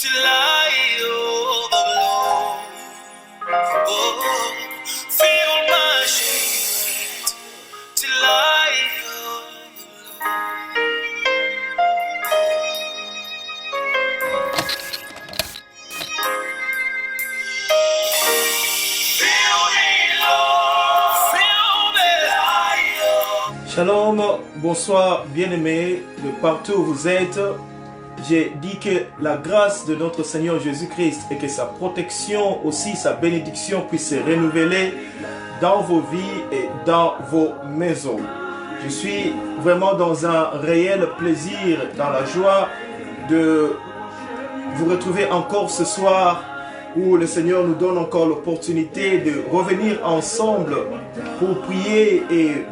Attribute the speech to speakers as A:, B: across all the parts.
A: till I overflow. Oh, fill my strength till I
B: Shalom, bonsoir bien-aimés de partout où vous êtes. J'ai dit que la grâce de notre Seigneur Jésus-Christ et que sa protection aussi, sa bénédiction puisse se renouveler dans vos vies et dans vos maisons. Je suis vraiment dans un réel plaisir, dans la joie de vous retrouver encore ce soir où le Seigneur nous donne encore l'opportunité de revenir ensemble pour prier et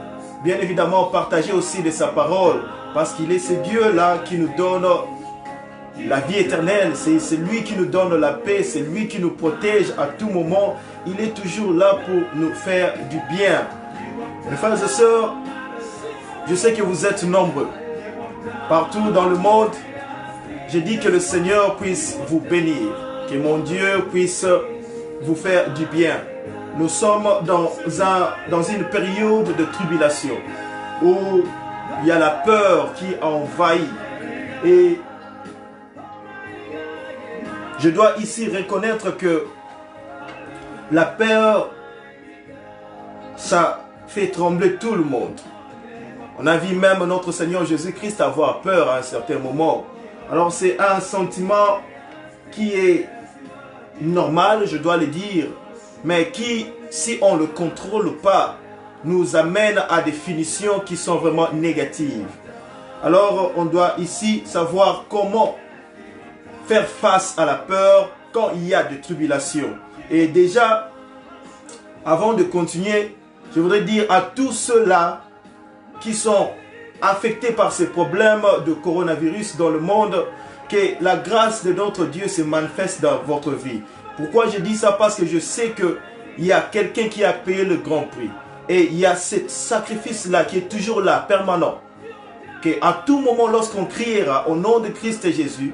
B: bien évidemment partager aussi de sa parole, parce qu'il est ce Dieu-là qui nous donne la vie éternelle, c'est lui qui nous donne la paix, c'est lui qui nous protège à tout moment. Il est toujours là pour nous faire du bien. Mes frères et sœurs, je sais que vous êtes nombreux partout dans le monde. Je dis que le Seigneur puisse vous bénir, que mon Dieu puisse vous faire du bien. Nous sommes dans une période de tribulation où il y a la peur qui envahit. Et je dois ici reconnaître que la peur, ça fait trembler tout le monde. On a vu même notre Seigneur Jésus-Christ avoir peur à un certain moment. Alors c'est un sentiment qui est normal, je dois le dire, mais qui, si on ne le contrôle pas, nous amène à des finitions qui sont vraiment négatives. Alors, on doit ici savoir comment faire face à la peur quand il y a des tribulations. Et déjà, avant de continuer, je voudrais dire à tous ceux-là qui sont affectés par ces problèmes de coronavirus dans le monde, que la grâce de notre Dieu se manifeste dans votre vie. Pourquoi je dis ça? Parce que je sais qu'il y a quelqu'un qui a payé le grand prix. Et il y a ce sacrifice-là qui est toujours là, permanent. Qu'à tout moment, lorsqu'on criera au nom de Christ et Jésus,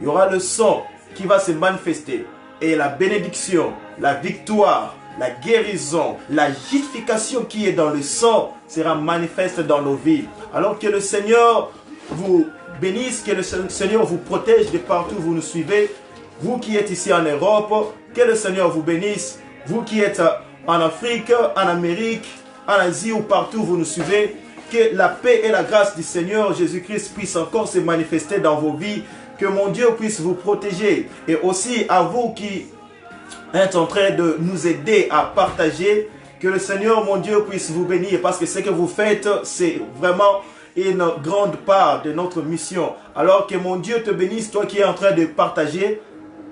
B: il y aura le sang qui va se manifester. Et la bénédiction, la victoire, la guérison, la justification qui est dans le sang sera manifeste dans nos vies. Alors que le Seigneur vous bénisse, que le Seigneur vous protège de partout où vous nous suivez. Vous qui êtes ici en Europe, que le Seigneur vous bénisse. Vous qui êtes en Afrique, en Amérique, en Asie ou partout où vous nous suivez, que la paix et la grâce du Seigneur Jésus-Christ puissent encore se manifester dans vos vies. Que mon Dieu puisse vous protéger. Et aussi à vous qui êtes en train de nous aider à partager, que le Seigneur, mon Dieu, puisse vous bénir. Parce que ce que vous faites, c'est vraiment une grande part de notre mission. Alors que mon Dieu te bénisse, toi qui es en train de partager.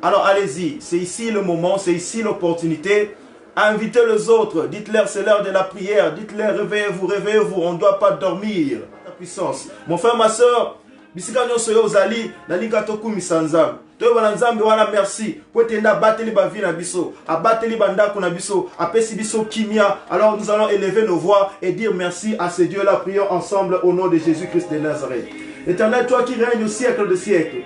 B: Alors allez-y, c'est ici le moment, c'est ici l'opportunité. Invitez les autres, dites-leur c'est l'heure de la prière, dites-leur réveillez-vous, réveillez-vous, on ne doit pas dormir. La puissance. Mon frère, ma soeur, bisika nyoso yo zali, nalinga toku misanzam. Toyo bananzambe wana merci. Poetenda bateli ba vie na biso, abateli bandako na biso, apesi biso kimia. Alors nous allons élever nos voix et dire merci à ce Dieu-là. Prions ensemble au nom de Jésus-Christ de Nazareth. Éternel, toi qui règnes au siècle de siècles,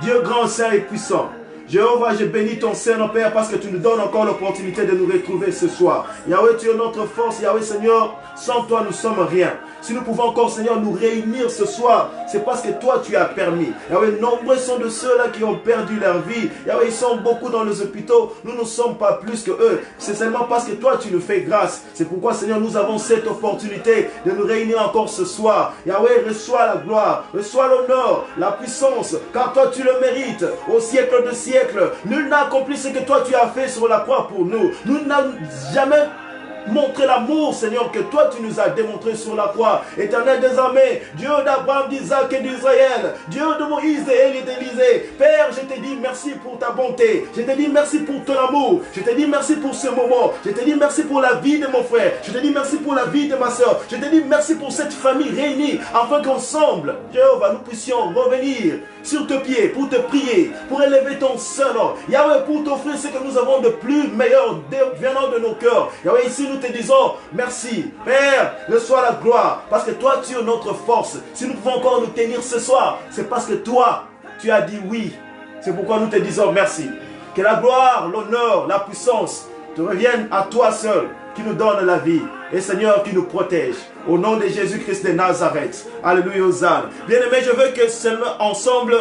B: Dieu grand, saint et puissant. Jéhovah, je bénis ton Seigneur Père parce que tu nous donnes encore l'opportunité de nous retrouver ce soir. Yahweh, tu es notre force. Yahweh, Seigneur, sans toi, nous sommes rien. Si nous pouvons encore, Seigneur, nous réunir ce soir, c'est parce que toi, tu as permis. Yahweh, nombreux sont de ceux-là qui ont perdu leur vie. Yahweh, ils sont beaucoup dans les hôpitaux. Nous ne sommes pas plus que eux. C'est seulement parce que toi, tu nous fais grâce. C'est pourquoi, Seigneur, nous avons cette opportunité de nous réunir encore ce soir. Yahweh, reçois la gloire, reçois l'honneur, la puissance, car toi, tu le mérites. Au siècle de siècle, nul n'a accompli ce que toi tu as fait sur la croix pour nous. Nous n'avons jamais montré l'amour, Seigneur, que toi tu nous as démontré sur la croix. Éternel des armées, Dieu d'Abraham, d'Isaac et d'Israël, Dieu de Moïse et d'Élisée. Père, je te dis merci pour ta bonté. Je te dis merci pour ton amour. Je te dis merci pour ce moment. Je te dis merci pour la vie de mon frère. Je te dis merci pour la vie de ma soeur. Je te dis merci pour cette famille réunie, afin qu'ensemble, Jéhovah, nous puissions revenir sur tes pieds pour te prier, pour élever ton Saint-Nom. Yahweh, pour t'offrir ce que nous avons de plus meilleur venant de nos cœurs. Yahweh, ici nous te disons merci. Père, reçois la gloire, parce que toi tu es notre force. Si nous pouvons encore nous tenir ce soir, c'est parce que toi, tu as dit oui. C'est pourquoi nous te disons merci. Que la gloire, l'honneur, la puissance te reviennent à toi seul, qui nous donne la vie. Et Seigneur, qui nous protège. Au nom de Jésus-Christ de Nazareth. Alléluia, Hosanna. Bien-aimés, je veux que seulement ensemble,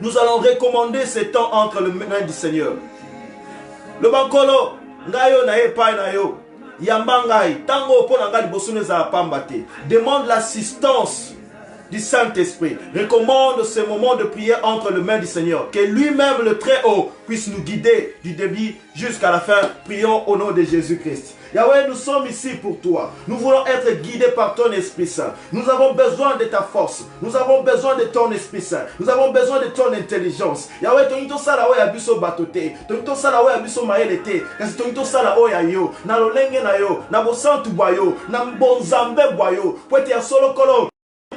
B: nous allons recommander ce temps entre les mains du Seigneur. Le bankolo, ngayo na epai na yo. Yambangai, tango po nangali bosune za pambate. Demande l'assistance du Saint-Esprit. Recommande ce moment de prière entre les mains du Seigneur. Que lui-même, le Très-Haut, puisse nous guider du début jusqu'à la fin. Prions au nom de Jésus-Christ. Yahweh, nous sommes ici pour toi. Nous voulons être guidés par ton Esprit Saint. Nous avons besoin de ta force. Nous avons besoin de ton Esprit Saint. Nous avons besoin de ton intelligence. Yahweh, ton sala oya biso batote. Ton sala oya biso maelete. Kasi ton sala oya yo. Na lolenge na yo. Na bosantu boyo. Na mbonzambe boyo. Pwete ya solo kolo.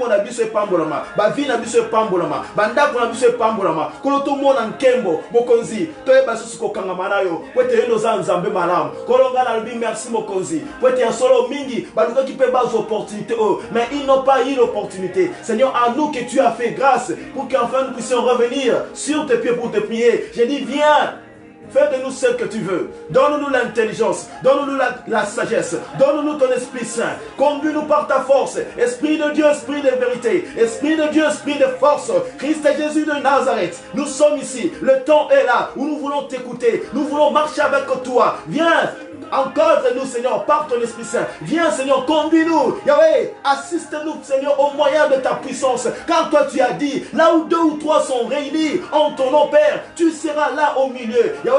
B: Na biso epambolama bavi na biso epambolama bandako na biso epambolama kolo tomona nkembo mokonzi toyeba susu kokangama na yo po ete yendo za nzambe malamu kolo nga nalobi merci mokonzi po ete ya solo mingi balukaki mpe baza opportunité oyo mais ils n'ont pas eu l'opportunité. Seigneur, à nous que tu as fait grâce pour qu'enfin nous puissions revenir sur tes pieds pour te prier. J'ai dit viens. Fais de nous ce que tu veux. Donne-nous l'intelligence. Donne-nous la sagesse. Donne-nous ton Esprit Saint. Conduis-nous par ta force. Esprit de Dieu, Esprit de vérité. Esprit de Dieu, Esprit de force. Christ et Jésus de Nazareth. Nous sommes ici. Le temps est là où nous voulons t'écouter. Nous voulons marcher avec toi. Viens. Encadre-nous, Seigneur, par ton Esprit Saint. Viens, Seigneur, conduis-nous. Yahweh, assiste-nous, Seigneur, au moyen de ta puissance. Car toi, tu as dit, là où 2 ou 3 sont réunis en ton nom, Père, tu seras là au milieu. Yahweh,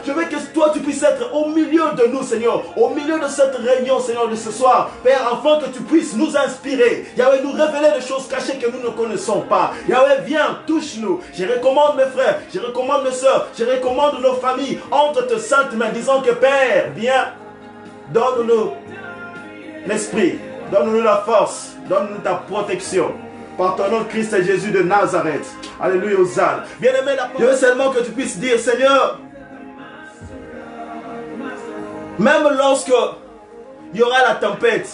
B: je veux que toi, tu puisses être au milieu de nous, Seigneur. Au milieu de cette réunion, Seigneur, de ce soir. Père, afin que tu puisses nous inspirer. Yahweh, nous révéler des choses cachées que nous ne connaissons pas. Yahweh, viens, touche-nous. Je recommande mes frères, je recommande mes soeurs, je recommande nos familles entre tes saintes mains, disant que Père, viens, donne-nous l'esprit, donne-nous la force, donne-nous ta protection. Par ton nom, Christ et Jésus de Nazareth. Alléluia, Hosanna. Bien-aimé, je veux seulement que tu puisses dire, Seigneur, même lorsque il y aura la tempête,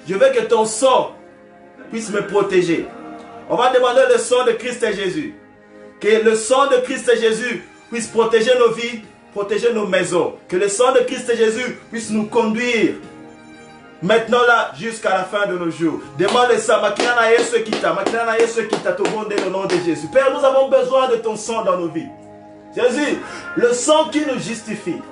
B: je veux que ton sang puisse me protéger. On va demander le sang de Christ et Jésus. Que le sang de Christ et Jésus puisse protéger nos vies, protéger nos maisons. Que le sang de Christ et Jésus puisse nous conduire maintenant là jusqu'à la fin de nos jours. Demande ça. Makina Yesu kita tobonde le nom de Jésus. Père, nous avons besoin de ton sang dans nos vies. Jésus, le sang qui nous justifie.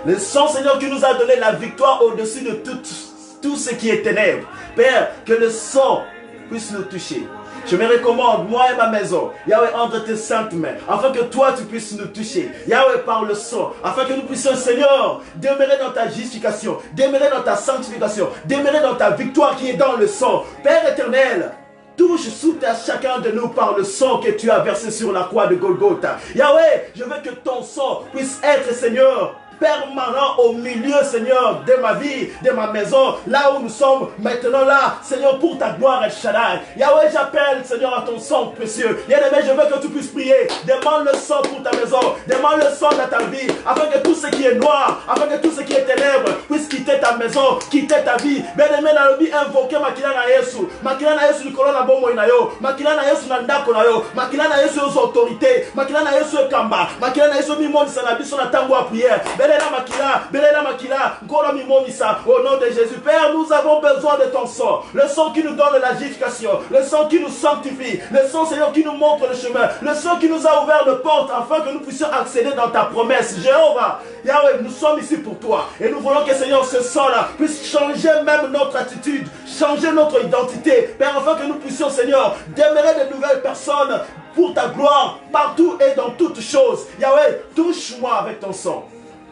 B: Le sang, Seigneur, qui nous a donné la victoire au-dessus de tout ce qui est ténèbres. Père, que le sang puisse nous toucher. Je me recommande, moi et ma maison, Yahweh, entre tes saintes mains, afin que toi, tu puisses nous toucher. Yahweh, par le sang, afin que nous puissions, Seigneur, demeurer dans ta justification, demeurer dans ta sanctification, demeurer dans ta victoire qui est dans le sang. Père éternel, touche sous chacun de nous par le sang que tu as versé sur la croix de Golgotha. Yahweh, je veux que ton sang puisse être, Seigneur, permanent au milieu, Seigneur, de ma vie, de ma maison, là où nous sommes maintenant là, Seigneur, pour ta gloire El Shaddai. Yahweh, j'appelle, Seigneur, à ton sang précieux. Bien-aimé, je veux que tu puisses prier. Demande le sang pour ta maison, demande le sang dans ta vie, afin que tout ce qui est noir, afin que tout ce qui est ténèbres puisse quitter ta maison, quitter ta vie. Bien-aimé, dans le vie, invoquer Makila na Yesu. Makila na Yesu, Nicolas na Bomo inayo. Makila na Yesu, Nandako na yo. Makila na Yesu, aux autorités. Makila na Yesu, Kamba. Makila na Yesu, Mimon, Sanabi, son tango à prière. Belela Makila, Nkora Mimonisa, au nom de Jésus. Père, nous avons besoin de ton sang. Le sang qui nous donne la justification, le sang qui nous sanctifie, le sang, Seigneur, qui nous montre le chemin, le sang qui nous a ouvert les portes afin que nous puissions accéder dans ta promesse. Jéhovah, Yahweh, nous sommes ici pour toi. Et nous voulons que, Seigneur, ce sang-là puisse changer même notre attitude, changer notre identité. Père, afin que nous puissions, Seigneur, demeurer de nouvelles personnes pour ta gloire, partout et dans toutes choses. Yahweh, touche-moi avec ton sang.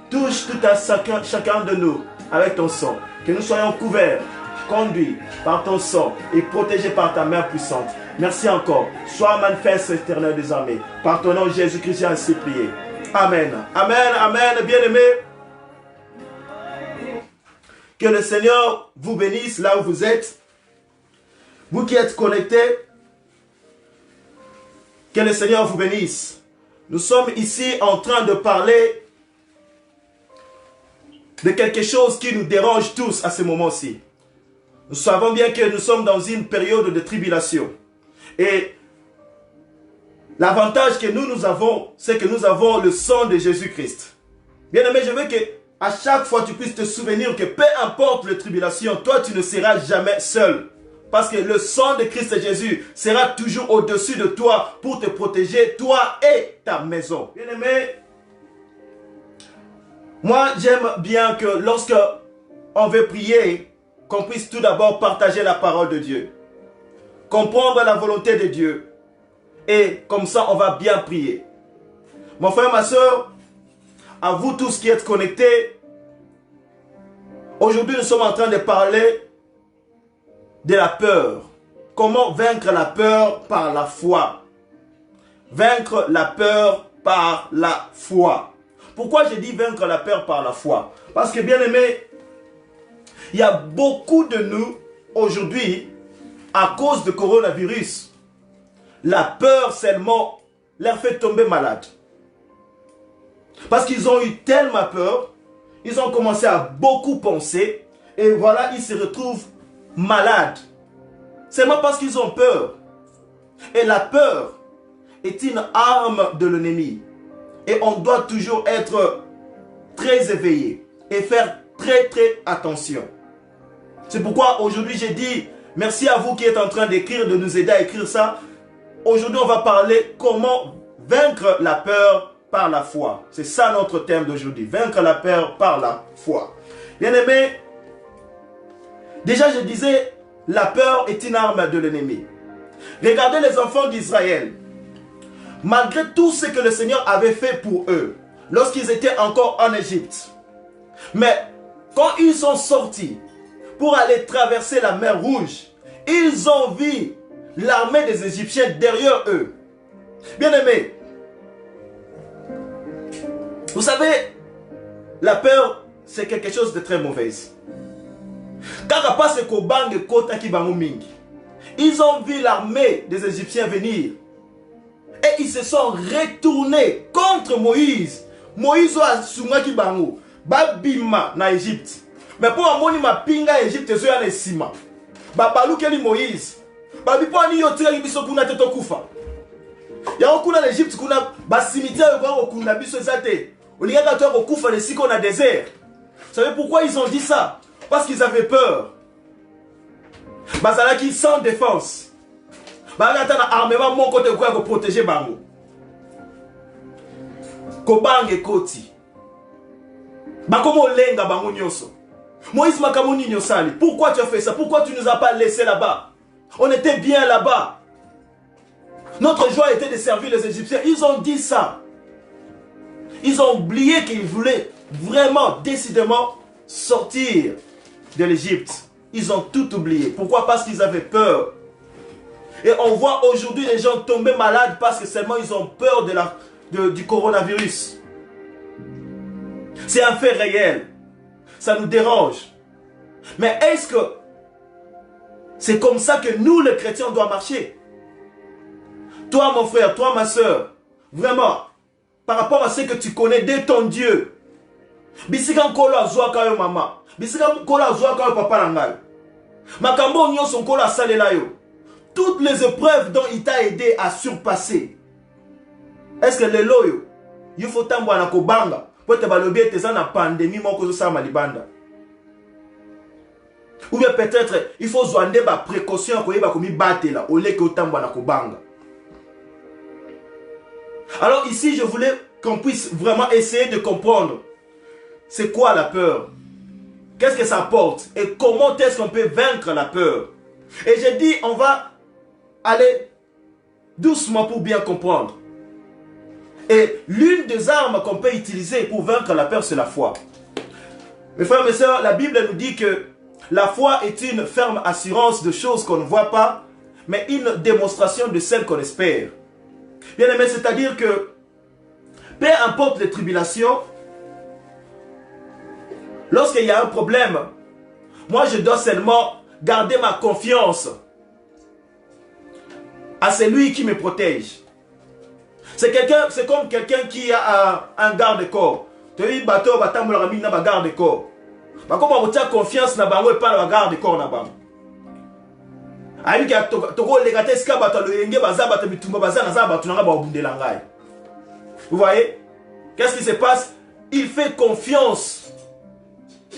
B: Touche tout à chacun de nous avec ton sang. Que nous soyons couverts, conduits par ton sang et protégés par ta main puissante. Merci encore. Sois manifeste, éternel des armées. Par ton nom, Jésus-Christ, j'ai ainsi prié. Amen. Amen. Amen. Bien-aimés. Que le Seigneur vous bénisse là où vous êtes. Vous qui êtes connectés. Que le Seigneur vous bénisse. Nous sommes ici en train de parler de quelque chose qui nous dérange tous à ce moment-ci. Nous savons bien que nous sommes dans une période de tribulation. Et L'avantage que nous avons, c'est que nous avons le sang de Jésus-Christ. Bien aimé, je veux que à chaque fois tu puisses te souvenir que peu importe les tribulations, toi tu ne seras jamais seul. Parce que le sang de Christ Jésus sera toujours au-dessus de toi pour te protéger, toi et ta maison. Bien aimé, moi j'aime bien que lorsque on veut prier, qu'on puisse tout d'abord partager la parole de Dieu. Comprendre la volonté de Dieu. Et comme ça, on va bien prier. Mon frère, ma soeur, à vous tous qui êtes connectés, aujourd'hui nous sommes en train de parler de la peur. Comment vaincre la peur par la foi. Vaincre la peur par la foi. Pourquoi j'ai dit vaincre la peur par la foi? Parce que bien aimé, il y a beaucoup de nous aujourd'hui, à cause du coronavirus, la peur seulement leur fait tomber malade. Parce qu'ils ont eu tellement peur, ils ont commencé à beaucoup penser, et voilà, ils se retrouvent malades. Seulement parce qu'ils ont peur. Et la peur est une arme de l'ennemi. Et on doit toujours être très éveillé et faire très attention. C'est pourquoi aujourd'hui j'ai dit, merci à vous qui êtes en train d'écrire, de nous aider à écrire ça. Aujourd'hui on va parler comment vaincre la peur par la foi. C'est ça notre thème d'aujourd'hui, vaincre la peur par la foi. Bien aimé, déjà je disais, la peur est une arme de l'ennemi. Regardez les enfants d'Israël. Malgré tout ce que le Seigneur avait fait pour eux, lorsqu'ils étaient encore en Égypte. Mais quand ils sont sortis pour aller traverser la mer Rouge, ils ont vu l'armée des Égyptiens derrière eux. Bien aimés, vous savez, la peur, c'est quelque chose de très mauvais. Ils ont vu l'armée des Égyptiens venir. Et ils se sont retournés contre Moïse. Moïse a sungaki bango. Babima na Égypte. Mais pour amoni ma pinga Égypte zo ya na sima. Babalukeli Moïse. Babipo ani yotira biso kuna teto kufa. Ya okuna na Égypte kuna ba cimetière ko kuna biso zate. Olingaka to ko kufa le siko na désert. Vous savez pourquoi ils ont dit ça? Parce qu'ils avaient peur. Bazalaki sans défense. Bagata na armement mon côté quoi pour protéger bango. Kobange koti. Bakomo lenga bango nyoso. Moïse makamoni nyosali. Pourquoi tu as fait ça? Pourquoi tu nous as pas laissé là-bas? On était bien là-bas. Notre joie était de servir les Égyptiens. Ils ont dit ça. Ils ont oublié qu'ils voulaient vraiment, décidément, sortir de l'Égypte. Ils ont tout oublié. Pourquoi? Parce qu'ils avaient peur. Et on voit aujourd'hui les gens tomber malades parce que seulement ils ont peur du coronavirus. C'est un fait réel. Ça nous dérange. Mais est-ce que c'est comme ça que nous, les chrétiens, on doit marcher? Toi, mon frère, toi, ma soeur, vraiment, par rapport à ce que tu connais de ton Dieu, bisika nkolo azwa kayo mama, bisika nkolo azwa kayo papa langal, makambo nyonso nkolo asalela yo, toutes les épreuves dont il t'a aidé à surpasser. Est-ce que les loyo, il faut tambour na kobanga, pour te balobi te na pandémie moko zo sama libanda. Ou bien peut-être il faut zoande ba précaution ko yeba ko mi batela au lieu que tambour na kobanga. Alors ici je voulais qu'on puisse vraiment essayer de comprendre c'est quoi la peur. Qu'est-ce que ça apporte et comment est-ce qu'on peut vaincre la peur. Et j'ai dit on va aller doucement pour bien comprendre. Et l'une des armes qu'on peut utiliser pour vaincre la peur, c'est la foi. Mes frères et mes sœurs, la Bible nous dit que la foi est une ferme assurance de choses qu'on ne voit pas, mais une démonstration de celles qu'on espère. Bien aimé, c'est-à-dire que peu importe les tribulations, lorsqu'il y a un problème, moi je dois seulement garder ma confiance à celui qui me protège. C'est comme quelqu'un qui a un garde-corps. Tu as dit bateau batambola ramina ba garde-corps. Ba comme on tient confiance na bango et pas na garde-corps na bango. Vous voyez? Qu'est-ce qui se passe? Il fait confiance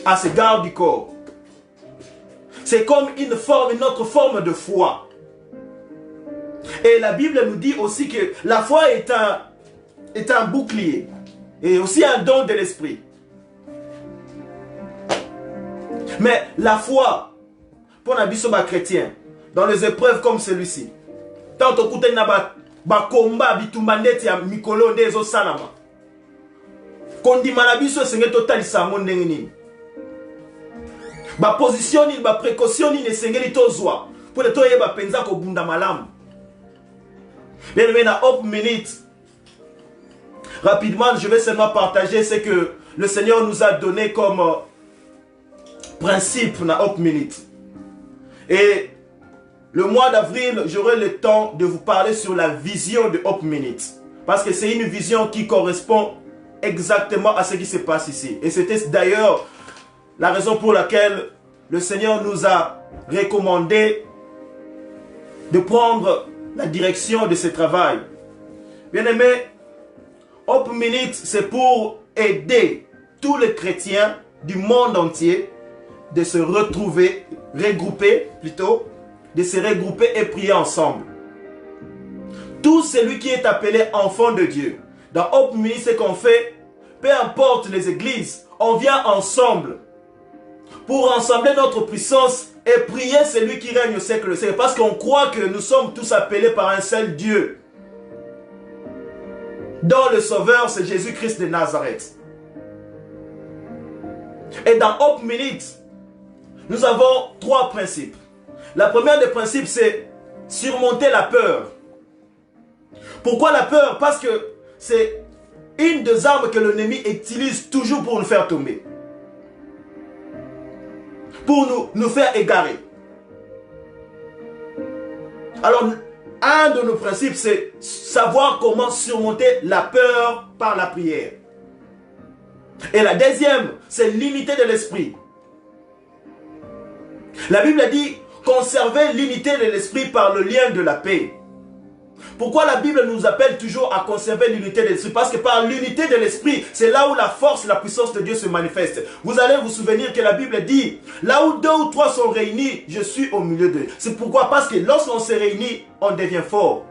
B: à ses gardes du corps. C'est comme une autre forme de foi. Et la Bible nous dit aussi que la foi est un bouclier et aussi un don de l'esprit. Mais la foi, pour un biso chrétien, dans les épreuves comme celui-ci, tant que vous avez un combat, mikolo ndezo salama. Kondima na biso senge total sango ndenge nini. Ba position ni ba précaution ni sengeli tozwa pour le toyeba penza ko bunda malamu. Bien aimé na Hope Minute. Rapidement, je vais seulement partager ce que le Seigneur nous a donné comme principe na Hope Minute. Et le mois d'avril, j'aurai le temps de vous parler sur la vision de Hope Minute. Parce que c'est une vision qui correspond exactement à ce qui se passe ici. Et c'était d'ailleurs la raison pour laquelle le Seigneur nous a recommandé de prendre la direction de ce travail. Bien aimé, Hope Minute, c'est pour aider tous les chrétiens du monde entier de se retrouver, regrouper plutôt, de se regrouper et prier ensemble. Tout celui qui est appelé enfant de Dieu, dans Hope Minute, ce qu'on fait, peu importe les églises, on vient ensemble pour rassembler notre puissance et prier celui qui règne au siècle des siècles. Parce qu'on croit que nous sommes tous appelés par un seul Dieu, dont le Sauveur, c'est Jésus-Christ de Nazareth. Et dans Hope Minute, nous avons 3 principes. La première des principes, c'est surmonter la peur. Pourquoi la peur? Parce que c'est une des armes que l'ennemi utilise toujours pour nous faire tomber. Pour nous faire égarer. Alors, un de nos principes, c'est savoir comment surmonter la peur par la prière. Et la deuxième, c'est l'unité de l'esprit. La Bible dit, conserver l'unité de l'esprit par le lien de la paix. Pourquoi la Bible nous appelle toujours à conserver l'unité de l'esprit? Parce que par l'unité de l'esprit, c'est là où la force et la puissance de Dieu se manifestent. Vous allez vous souvenir que la Bible dit, là où 2 ou 3 sont réunis, je suis au milieu d'eux. C'est pourquoi? Parce que lorsqu'on se réunit, on devient fort.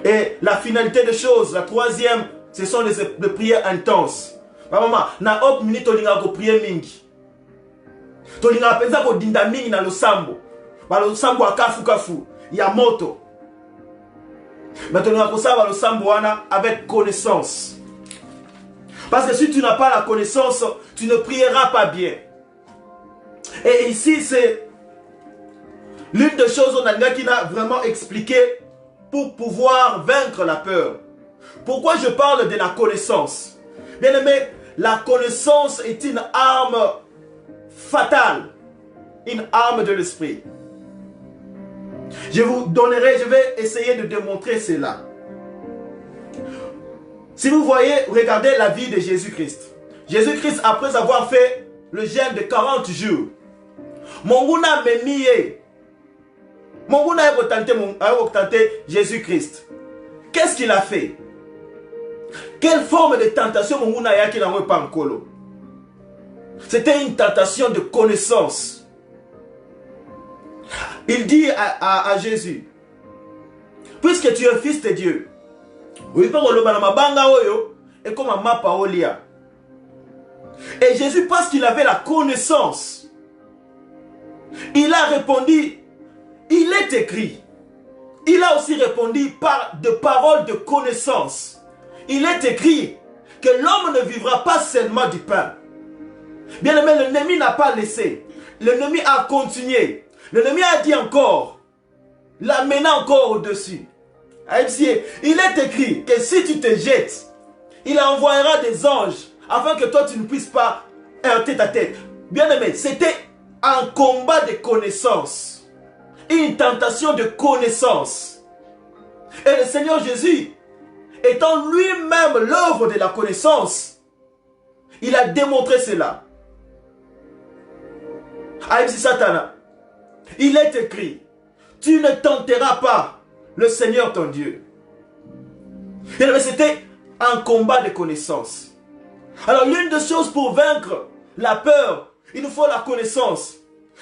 B: Et la finalité des choses, la troisième, ce sont les prières intenses. Maman, na Hope Minute, tolinga ko prier mingi. Tolinga penza ko dinda mingi na losambo. Ba losambo akafu kafu. Ya moto. Mais tolinga ko saba losambo wana avec connaissance. Parce que si tu n'as pas la connaissance, tu ne prieras pas bien. Et ici, c'est l'une des choses qui n'a vraiment expliqué pour pouvoir vaincre la peur. Pourquoi je parle de la connaissance? Bien aimé, la connaissance est une arme fatale, une arme de l'esprit. Je vais essayer de démontrer cela. Si vous voyez, regardez la vie de Jésus-Christ. Jésus-Christ, après avoir fait le jeûne de 40 jours, Monguna Memiye, Monguna a tenté Jésus-Christ. Qu'est-ce qu'il a fait? Quelle forme de tentation Monguna a qu'il n'a pas encore? C'était une tentation de connaissance. Il dit à Jésus, puisque tu es fils de Dieu, et Jésus, parce qu'il avait la connaissance, il a répondu, il est écrit. Il a aussi répondu par de paroles de connaissance. Il est écrit que l'homme ne vivra pas seulement du pain. Bien aimé, l'ennemi n'a pas laissé. L'ennemi a continué. L'ennemi a dit encore, l'amenant encore au-dessus. Il est écrit que si tu te jettes, il envoyera des anges afin que toi tu ne puisses pas tête à tête. Bien aimé, c'était un combat de connaissance, une tentation de connaissance. Et le Seigneur Jésus, étant lui-même l'œuvre de la connaissance, il a démontré cela. Aïbsi Satana, Il est écrit, tu ne tenteras pas le Seigneur ton Dieu. C'était un combat de connaissance. Alors l'une des choses pour vaincre la peur, il nous faut la connaissance.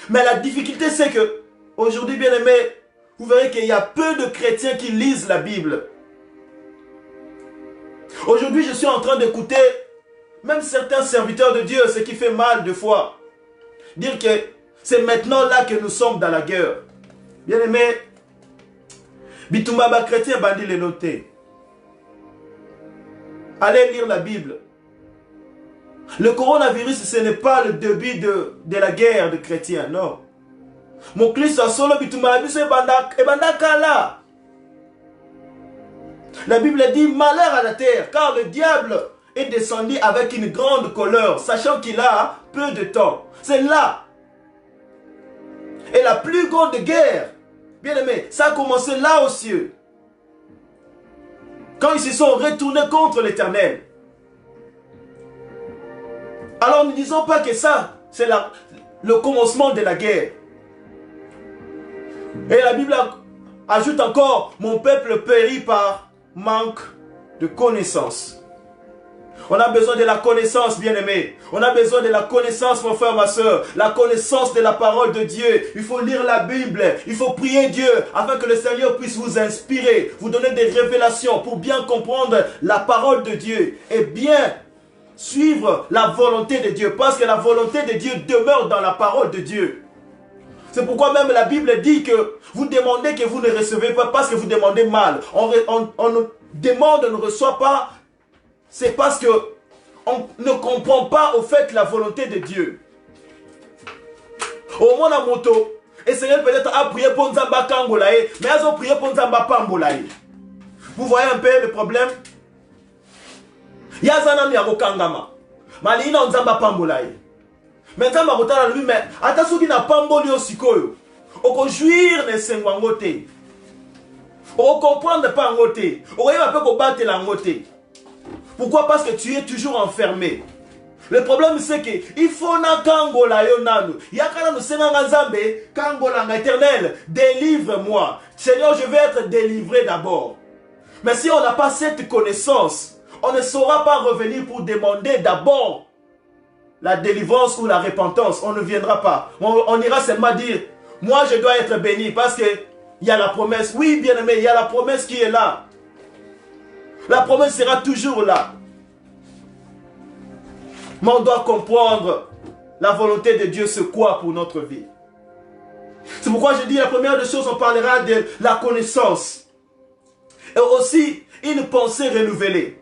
B: Mais la difficulté c'est que, aujourd'hui bien aimé, vous verrez qu'il y a peu de chrétiens qui lisent la Bible. Aujourd'hui je suis en train d'écouter même certains serviteurs de Dieu, ce qui fait mal de fois. Dire que c'est maintenant là que nous sommes dans la guerre. Bien aimé, Bitumbaba chrétien bandi les noter. Allez lire la Bible. Le coronavirus, ce n'est pas le début de la guerre de chrétiens, non. Mon Christ a solo Bitumbaba et bandakala. La Bible dit malheur à la terre, car le diable est descendu avec une grande colère, sachant qu'il a peu de temps. C'est là. Et la plus grande guerre, bien aimé, ça a commencé là aux cieux. Quand ils se sont retournés contre l'Éternel. Alors ne disons pas que ça, c'est le commencement de la guerre. Et la Bible ajoute encore, mon peuple périt par manque de connaissance. On a besoin de la connaissance, bien-aimé. On a besoin de la connaissance, mon frère, ma soeur. La connaissance de la parole de Dieu. Il faut lire la Bible. Il faut prier Dieu afin que le Seigneur puisse vous inspirer, vous donner des révélations pour bien comprendre la parole de Dieu et bien suivre la volonté de Dieu. Parce que la volonté de Dieu demeure dans la parole de Dieu. C'est pourquoi même la Bible dit que vous demandez que vous ne recevez pas parce que vous demandez mal. On demande, on ne reçoit pas. C'est parce que on ne comprend pas au fait la volonté de Dieu. Au moins la moto, et Seigneur peut-être a prié pour Nzamba Kangolae, mais elles ont prié pour Nzamba Pambolae. Vous voyez un peu le problème? Yazana mi abokangama. Malina Nzamba Pambolae. Mais Nzamba Rotala lui, mais atasuki na Pamboli osikoyo. Oko jouir ne sengwangote. Oko comprendre pas ngote. Oko yeba pe ko battre la ngote. Pourquoi? Parce que tu es toujours enfermé. Le problème c'est que il faut na kangola yo nanu. Yakana no senanga nzambe kangola nga éternel, délivre-moi. Seigneur, je vais être délivré d'abord. Mais si on n'a pas cette connaissance, on ne saura pas revenir pour demander d'abord la délivrance ou la repentance. On ne viendra pas. On ira seulement dire, moi je dois être béni parce que il y a la promesse. Oui, bien aimé, il y a la promesse qui est là. La promesse sera toujours là. Mais on doit comprendre la volonté de Dieu, c'est quoi pour notre vie. C'est pourquoi je dis la première des choses, on parlera de la connaissance. Et aussi une pensée renouvelée.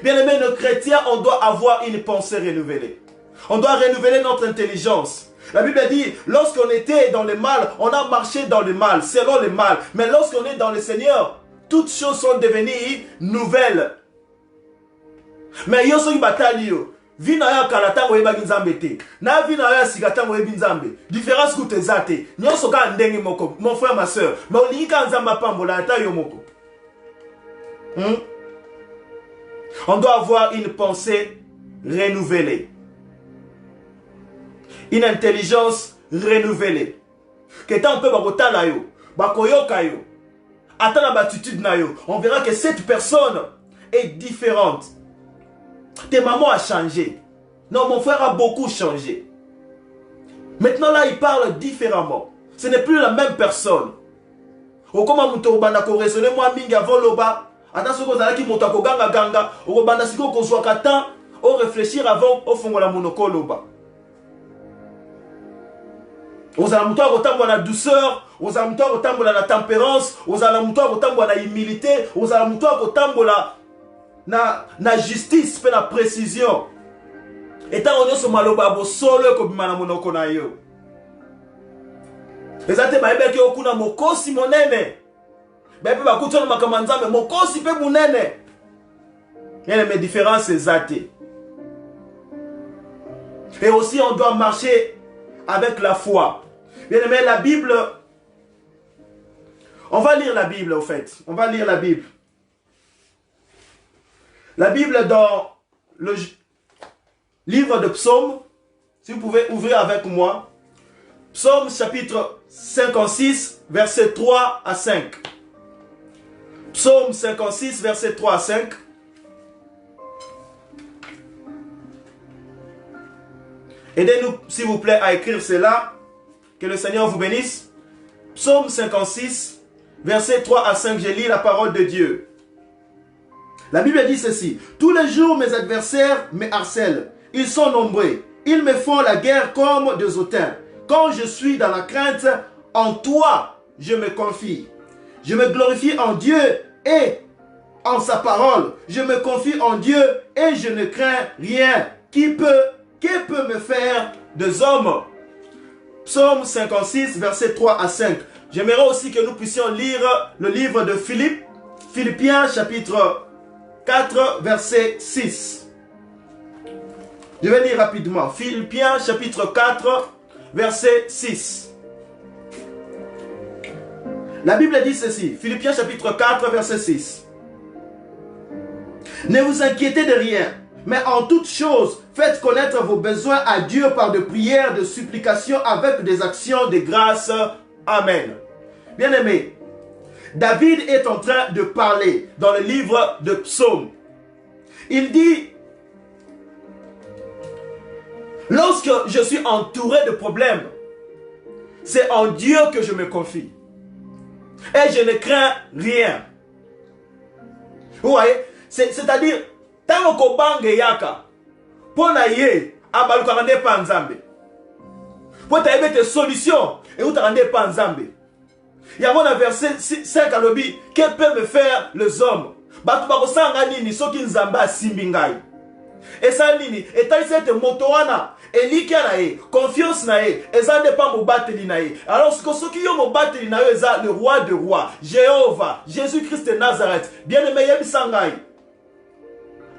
B: Bien aimé, nos chrétiens, on doit avoir une pensée renouvelée. On doit renouveler notre intelligence. La Bible dit, lorsqu'on était dans le mal, on a marché dans le mal, selon le mal. Mais lorsqu'on est dans le Seigneur, toutes choses sont devenues nouvelles. Mais yo soki batali yo, vi na ya kalatango yeba nzambe te. Na vi na ya sikatango yebi nzambe. Différence ku tezate. Nyonso ka ndenge moko, mon frère ma soeur. Mais olingi ka nzamba pambola ata yo moko. On doit avoir une pensée renouvelée. Une intelligence renouvelée. Que tant peu bakotala yo, bakoyoka yo. Attends la attitude na yo, on verra que cette personne est différente. Tes mamans a changé. Non, mon frère a beaucoup changé. Maintenant là, il parle différemment. Ce n'est plus la même personne. Au comment muto banda ko raisonner moi mingi avant loba. Attends ce que zala ki muto ko ganga ganga, au banda siko ko zwa katan, au réfléchir avant au fongola monoko loba. Aux alamutwa kotambola na douceur, aux alamutwa kotambola na tempérance, aux alamutwa kotambola na humilité, aux alamutwa kotambola na justice pe na précision. Eta onyo so maloba bo solo ko bimana monoko na yo. Ezate ba ebeki okuna mokosi monene. Ba pe ba kutona makamanzambe mokosi pe munene. Yene mes différences ezate. Et aussi on doit marcher avec la foi. Bien aimé, la Bible, on va lire la Bible au fait. On va lire la Bible. La Bible dans le, livre de Psaume, si vous pouvez ouvrir avec moi, Psaume chapitre 56, versets 3 à 5. Psaume 56, versets 3 à 5. Aidez-nous, s'il vous plaît, à écrire cela. Que le Seigneur vous bénisse. Psaume 56, versets 3 à 5. Je lis la parole de Dieu. La Bible dit ceci. Tous les jours, mes adversaires me harcèlent. Ils sont nombreux. Ils me font la guerre comme des hautains. Quand je suis dans la crainte, en toi, je me confie. Je me glorifie en Dieu et en sa parole. Je me confie en Dieu et je ne crains rien. Qui peut me faire des hommes? Psaume 56, versets 3 à 5. J'aimerais aussi que nous puissions lire le livre de Philippiens, chapitre 4, verset 6. Je vais lire rapidement. Philippiens, chapitre 4, verset 6. La Bible dit ceci. Philippiens, chapitre 4, verset 6. Ne vous inquiétez de rien, mais en toute chose, faites connaître vos besoins à Dieu par de prières, de supplications, avec des actions de grâce. Amen. Bien-aimés, David est en train de parler dans le livre de Psaumes. Il dit, lorsque je suis entouré de problèmes, c'est en Dieu que je me confie. Et je ne crains rien. Vous voyez, c'est-à-dire, tant que bange yaka, pour naïe, abalukarande pa nzambe. Pour taïbe tes solutions, et où t'arande pa nzambe. Il y a un verset 5 à l'obi, que peut me faire les hommes? Batu bako sanga nini, soki nzamba simbingai. Et ça nini, et taï cette motoana, et likia nae, confiance nae, et ça n'est pas mon bateli nae. Alors, ce qui est mon bateli nae, c'est le roi de rois, Jéhovah, Jésus-Christ de Nazareth. Bien aimé, yem sangai.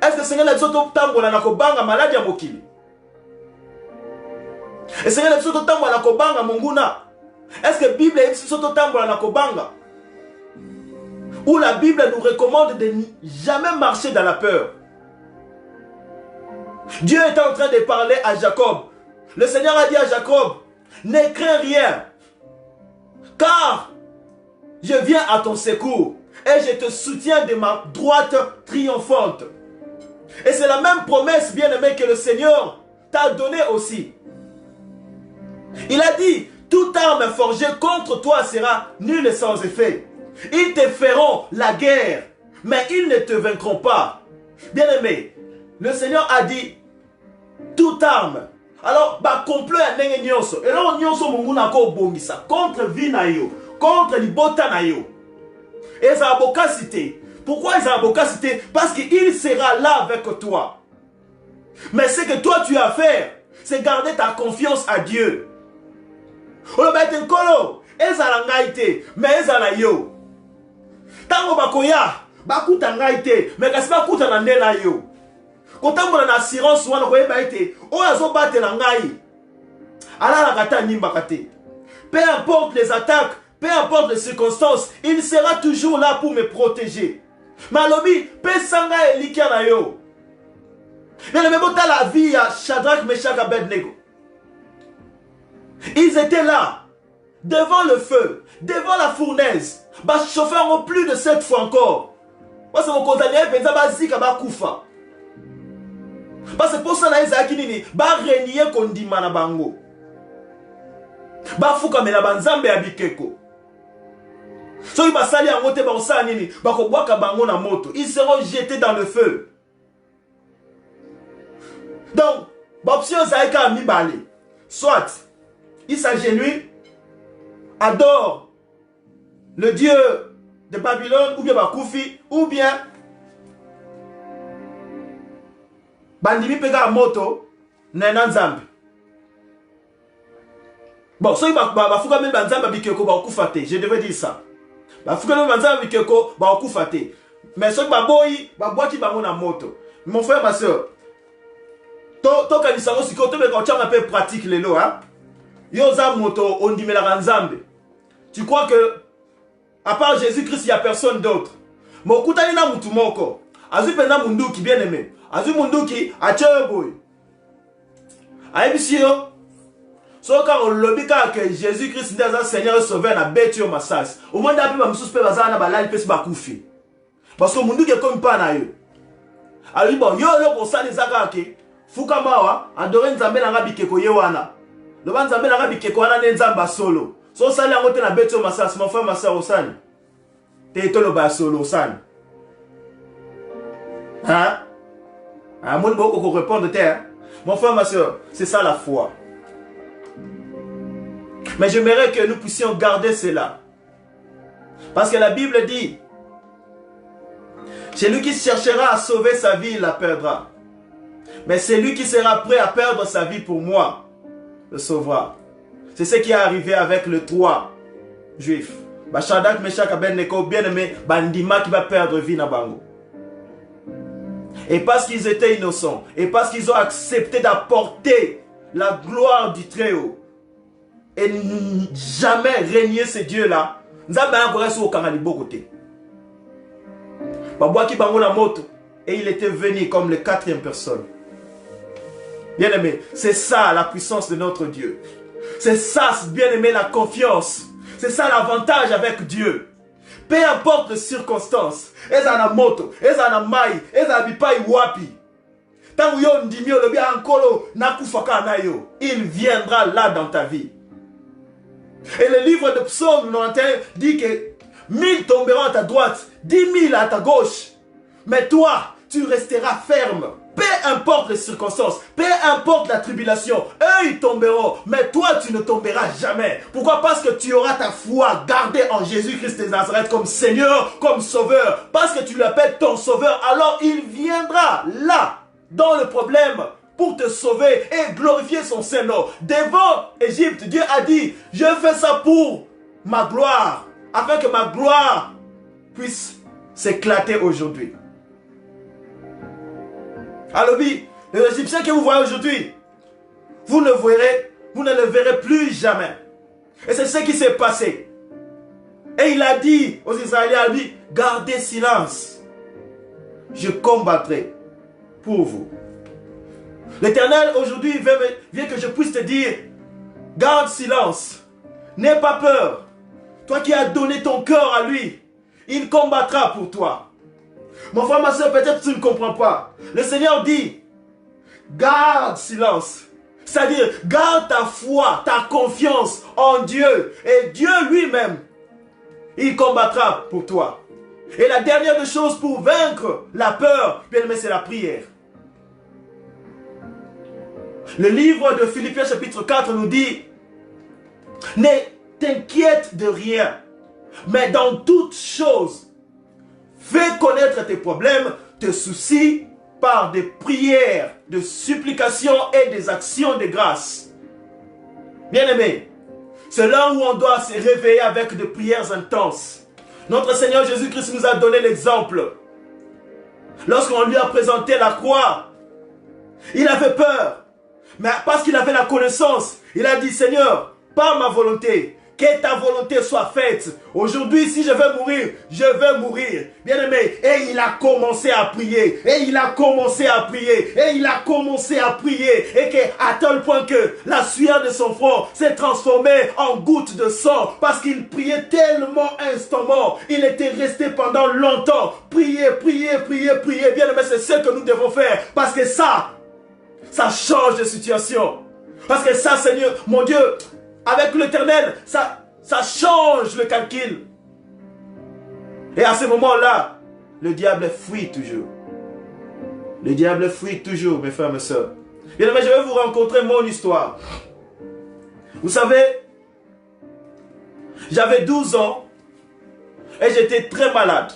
B: Est-ce que le Seigneur a dit que la kobanga maladie à mokili? Et Seigneur a dit que la kobanga monguna? Est-ce que la Bible a dit que la kobanga? Ou la Bible nous recommande de jamais marcher dans la peur? Dieu est en train de parler à Jacob. Le Seigneur a dit à Jacob, ne crains rien, car je viens à ton secours et je te soutiens de ma droite triomphante. Et c'est la même promesse, bien-aimé, que le Seigneur t'a donnée aussi. Il a dit, toute arme forgée contre toi sera nulle sans effet. Ils te feront la guerre, mais ils ne te vaincront pas. Bien-aimé, le Seigneur a dit, toute arme. Alors, complot à nenge nyonso. Et là, nyonso munguna ko bongisa contre vinayo, contre libota nayo. Et ça a cité. Pourquoi ils ont cité? Parce qu'il sera là avec toi. Mais ce que toi tu as à faire, c'est garder ta confiance à Dieu. On va être kolo, ezala mais ezala yo. Tango bakoya, bakuta ngaite, mais kasi bakuta na ndela yo. Kotambola na assurance wana koyeba ete, oyo azobatela ngai. Ala na kata nimba kate. Peu importe les attaques, peu importe les circonstances, il sera toujours là pour me protéger. Malobi, pesanga elikia na yo. Mais le même temps la vie à Shadrach, Meshach, Abednego. Ils étaient là, devant le feu, devant la fournaise. Bah chauffeur en plus de 7 fois encore. Parce que mon condamné penza ba zika ba kufa. Parce que pour ça na ezaki nini, ba renier kondima na bango. Ba fuka mena banzambe ya bikeko. So basali yango te ba osala nini, ba ko bwaka bango na moto. Ils seront jetés dans le feu. Donc, l'option zaïka mibale. Soit, il s'agenouille, adore le Dieu de Babylone, ou bien Bakoufi, ou bien bandimi pega moto, nena nzambe. Bon, so bafuka même banzambe bikeko bakufate, je devais dire ça. Bafuka même banzambe bikeko bakufate. Mais so baboyi, babwaki bango na moto. Mon frère, ma soeur, toka lisango siko to beka changa pe pratique lelo hein. Yo za moto ondimela nzambe. Tu crois que à part Jésus-Christ il y a personne d'autre? Mokutani na mutu moko. Azu pena munduki bien aimé. Azu munduki acheboy. Aibisio. Soka au lobby que Jésus-Christ est un Seigneur sauveur na bête yo massas. Au moins d'après ba mususu pe bazana ba lali pesi ba kufi. Parce que mundu ke comme pas na yo. Alors bon yo ko sali zaka ke fuka mawa adore nzambe na ngabikeko ye wana. Le ban nzambe na ngabikeko wana ne nzamba solo. So sali yango te na bête yo massas mon frère ma sœur osani. Te to lo ba solo osani. Hein? Ah mon beaucoup ko répondre terre. Mon frère ma sœur, c'est ça la foi. Mais j'aimerais que nous puissions garder cela. Parce que la Bible dit, celui qui cherchera à sauver sa vie, il la perdra. Mais celui qui sera prêt à perdre sa vie pour moi, le sauvera. C'est ce qui est arrivé avec les 3 juifs. Shadrach, Meshach, Abednego, bien-aimé, Bandima qui va perdre vie na bango. Et parce qu'ils étaient innocents, et parce qu'ils ont accepté d'apporter la gloire du Très-Haut, et jamais régner ce Dieu-là, et il était venu comme le 4e personne. Bien aimé, c'est ça la puissance de notre Dieu. C'est ça, bien aimé, la confiance. C'est ça l'avantage avec Dieu. Peu importe les circonstances, ezana moto, ezana mai, ezana bipai wapi. Tant yo ndimio le bien ankolo nakufaka na yo, il viendra là dans ta vie. Et le livre de Psaume 91 dit que 1000 tomberont à ta droite, 10 000 à ta gauche. Mais toi, tu resteras ferme. Peu importe les circonstances, peu importe la tribulation, eux ils tomberont, mais toi tu ne tomberas jamais. Pourquoi? Parce que tu auras ta foi gardée en Jésus-Christ de Nazareth comme Seigneur, comme Sauveur. Parce que tu l'appelles ton Sauveur, alors il viendra là, dans le problème, pour te sauver et glorifier son Saint-Nom. Devant Égypte, Dieu a dit, je fais ça pour ma gloire, afin que ma gloire puisse s'éclater aujourd'hui. Alors oui, les Égyptiens que vous voyez aujourd'hui, vous ne le verrez plus jamais. Et c'est ce qui s'est passé. Et il a dit aux Israéliens, lui, gardez silence. Je combattrai pour vous. L'Éternel aujourd'hui vient que je puisse te dire, garde silence. N'aie pas peur. Toi qui as donné ton cœur à lui, il combattra pour toi. Mon frère, ma soeur, peut-être tu ne comprends pas. Le Seigneur dit, garde silence. C'est-à-dire, garde ta foi, ta confiance en Dieu. Et Dieu lui-même, il combattra pour toi. Et la dernière des choses pour vaincre la peur, bien aimé, c'est la prière. Le livre de Philippiens chapitre 4 nous dit, ne t'inquiète de rien, mais dans toutes choses, fais connaître tes problèmes, tes soucis, par des prières, de supplications et des actions de grâce. Bien-aimé, c'est là où on doit se réveiller avec des prières intenses. Notre Seigneur Jésus-Christ nous a donné l'exemple. Lorsqu'on lui a présenté la croix, il avait peur. Mais parce qu'il avait la connaissance, il a dit, Seigneur, pas ma volonté, que ta volonté soit faite. Aujourd'hui, si je veux mourir, je veux mourir. Bien-aimé, et il a commencé à prier. Et il a commencé à prier. Et il a commencé à prier. Et à tel point que la sueur de son front s'est transformée en gouttes de sang. Parce qu'il priait tellement instamment. Il était resté pendant longtemps. Prier, prier, prier, prier. Bien-aimé, c'est ce que nous devons faire. Parce que ça change de situation. Parce que ça, Seigneur, mon Dieu, avec l'Éternel, ça change le calcul. Et à ce moment-là, le diable fuit toujours. Le diable fuit toujours, mes frères et mes sœurs. Bien aimé, je vais vous rencontrer mon histoire. Vous savez, j'avais 12 ans et j'étais très malade.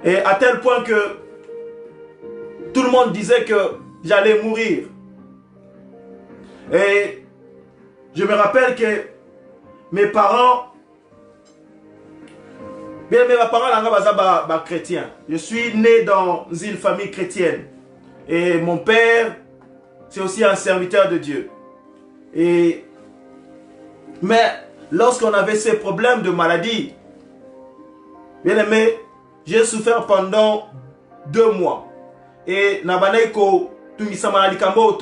B: Et à tel point que tout le monde disait que j'allais mourir. Et je me rappelle que mes parents, bien mes parents sont chrétiens. Je suis né dans une famille chrétienne. Et mon père, c'est aussi un serviteur de Dieu. Mais lorsqu'on avait ces problèmes de maladie, bien aimé, j'ai souffert pendant 2 mois. Et Nabaneko, Tumisama Alikambo,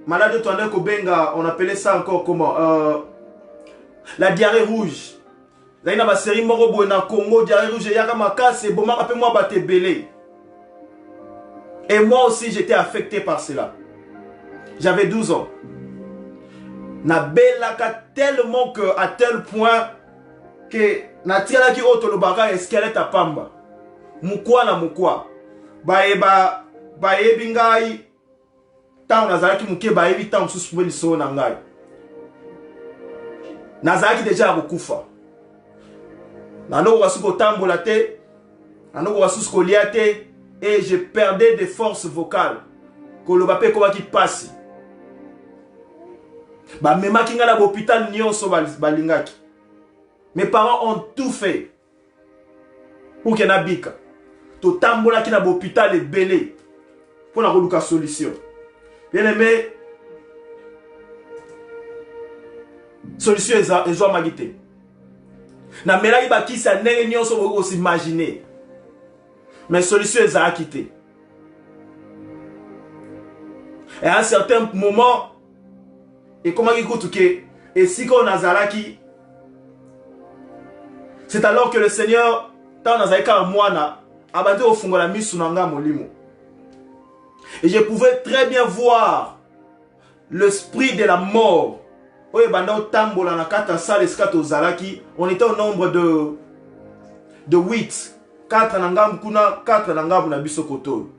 B: maladie de Kobenga, on appelait ça encore comment la diarrhée rouge. Là, il y a une série Morobo na Congo, diarrhée rouge, il y a un casse, et bon, moi, batte belé. Et moi aussi, j'étais affecté par cela. J'avais 12 ans. Na belaka tellement que, à tel point que, na tira ki oto lo baka esquelette à pamba. Mukwa na mukwa. Bae bingai. Tant nazaki muke bae bi tant sous pouvoir liso na ngai. Nazaki déjà akufa. Nano wasuko tambola te. Nano wasuko liate. Et je perdais des forces vocales. Kolobape koba ki passe. Ba mema kinga na l'hôpital nyonso balingaki. Mes parents ont tout fait pour qu'il y ait un bika. To tambola ki na l'hôpital est belé pour na koluka solution. Bien aimé, solution ezo magite. Na mela iba ki sa nenge nyonso boko s'imaginer. Mais solution eza akite. Et à un certain moment, et comment il coûte que, et si qu'on a zalaki, c'est alors que le Seigneur, tant nazalika moana, abandé au fond de la mise sunanga molimo. Et je pouvais très bien voir l'esprit de la mort. Oye banda tambola na kata sale skato zalaki, on était au nombre de 8. 4 nangam kuna, 4 nangam na biso koto.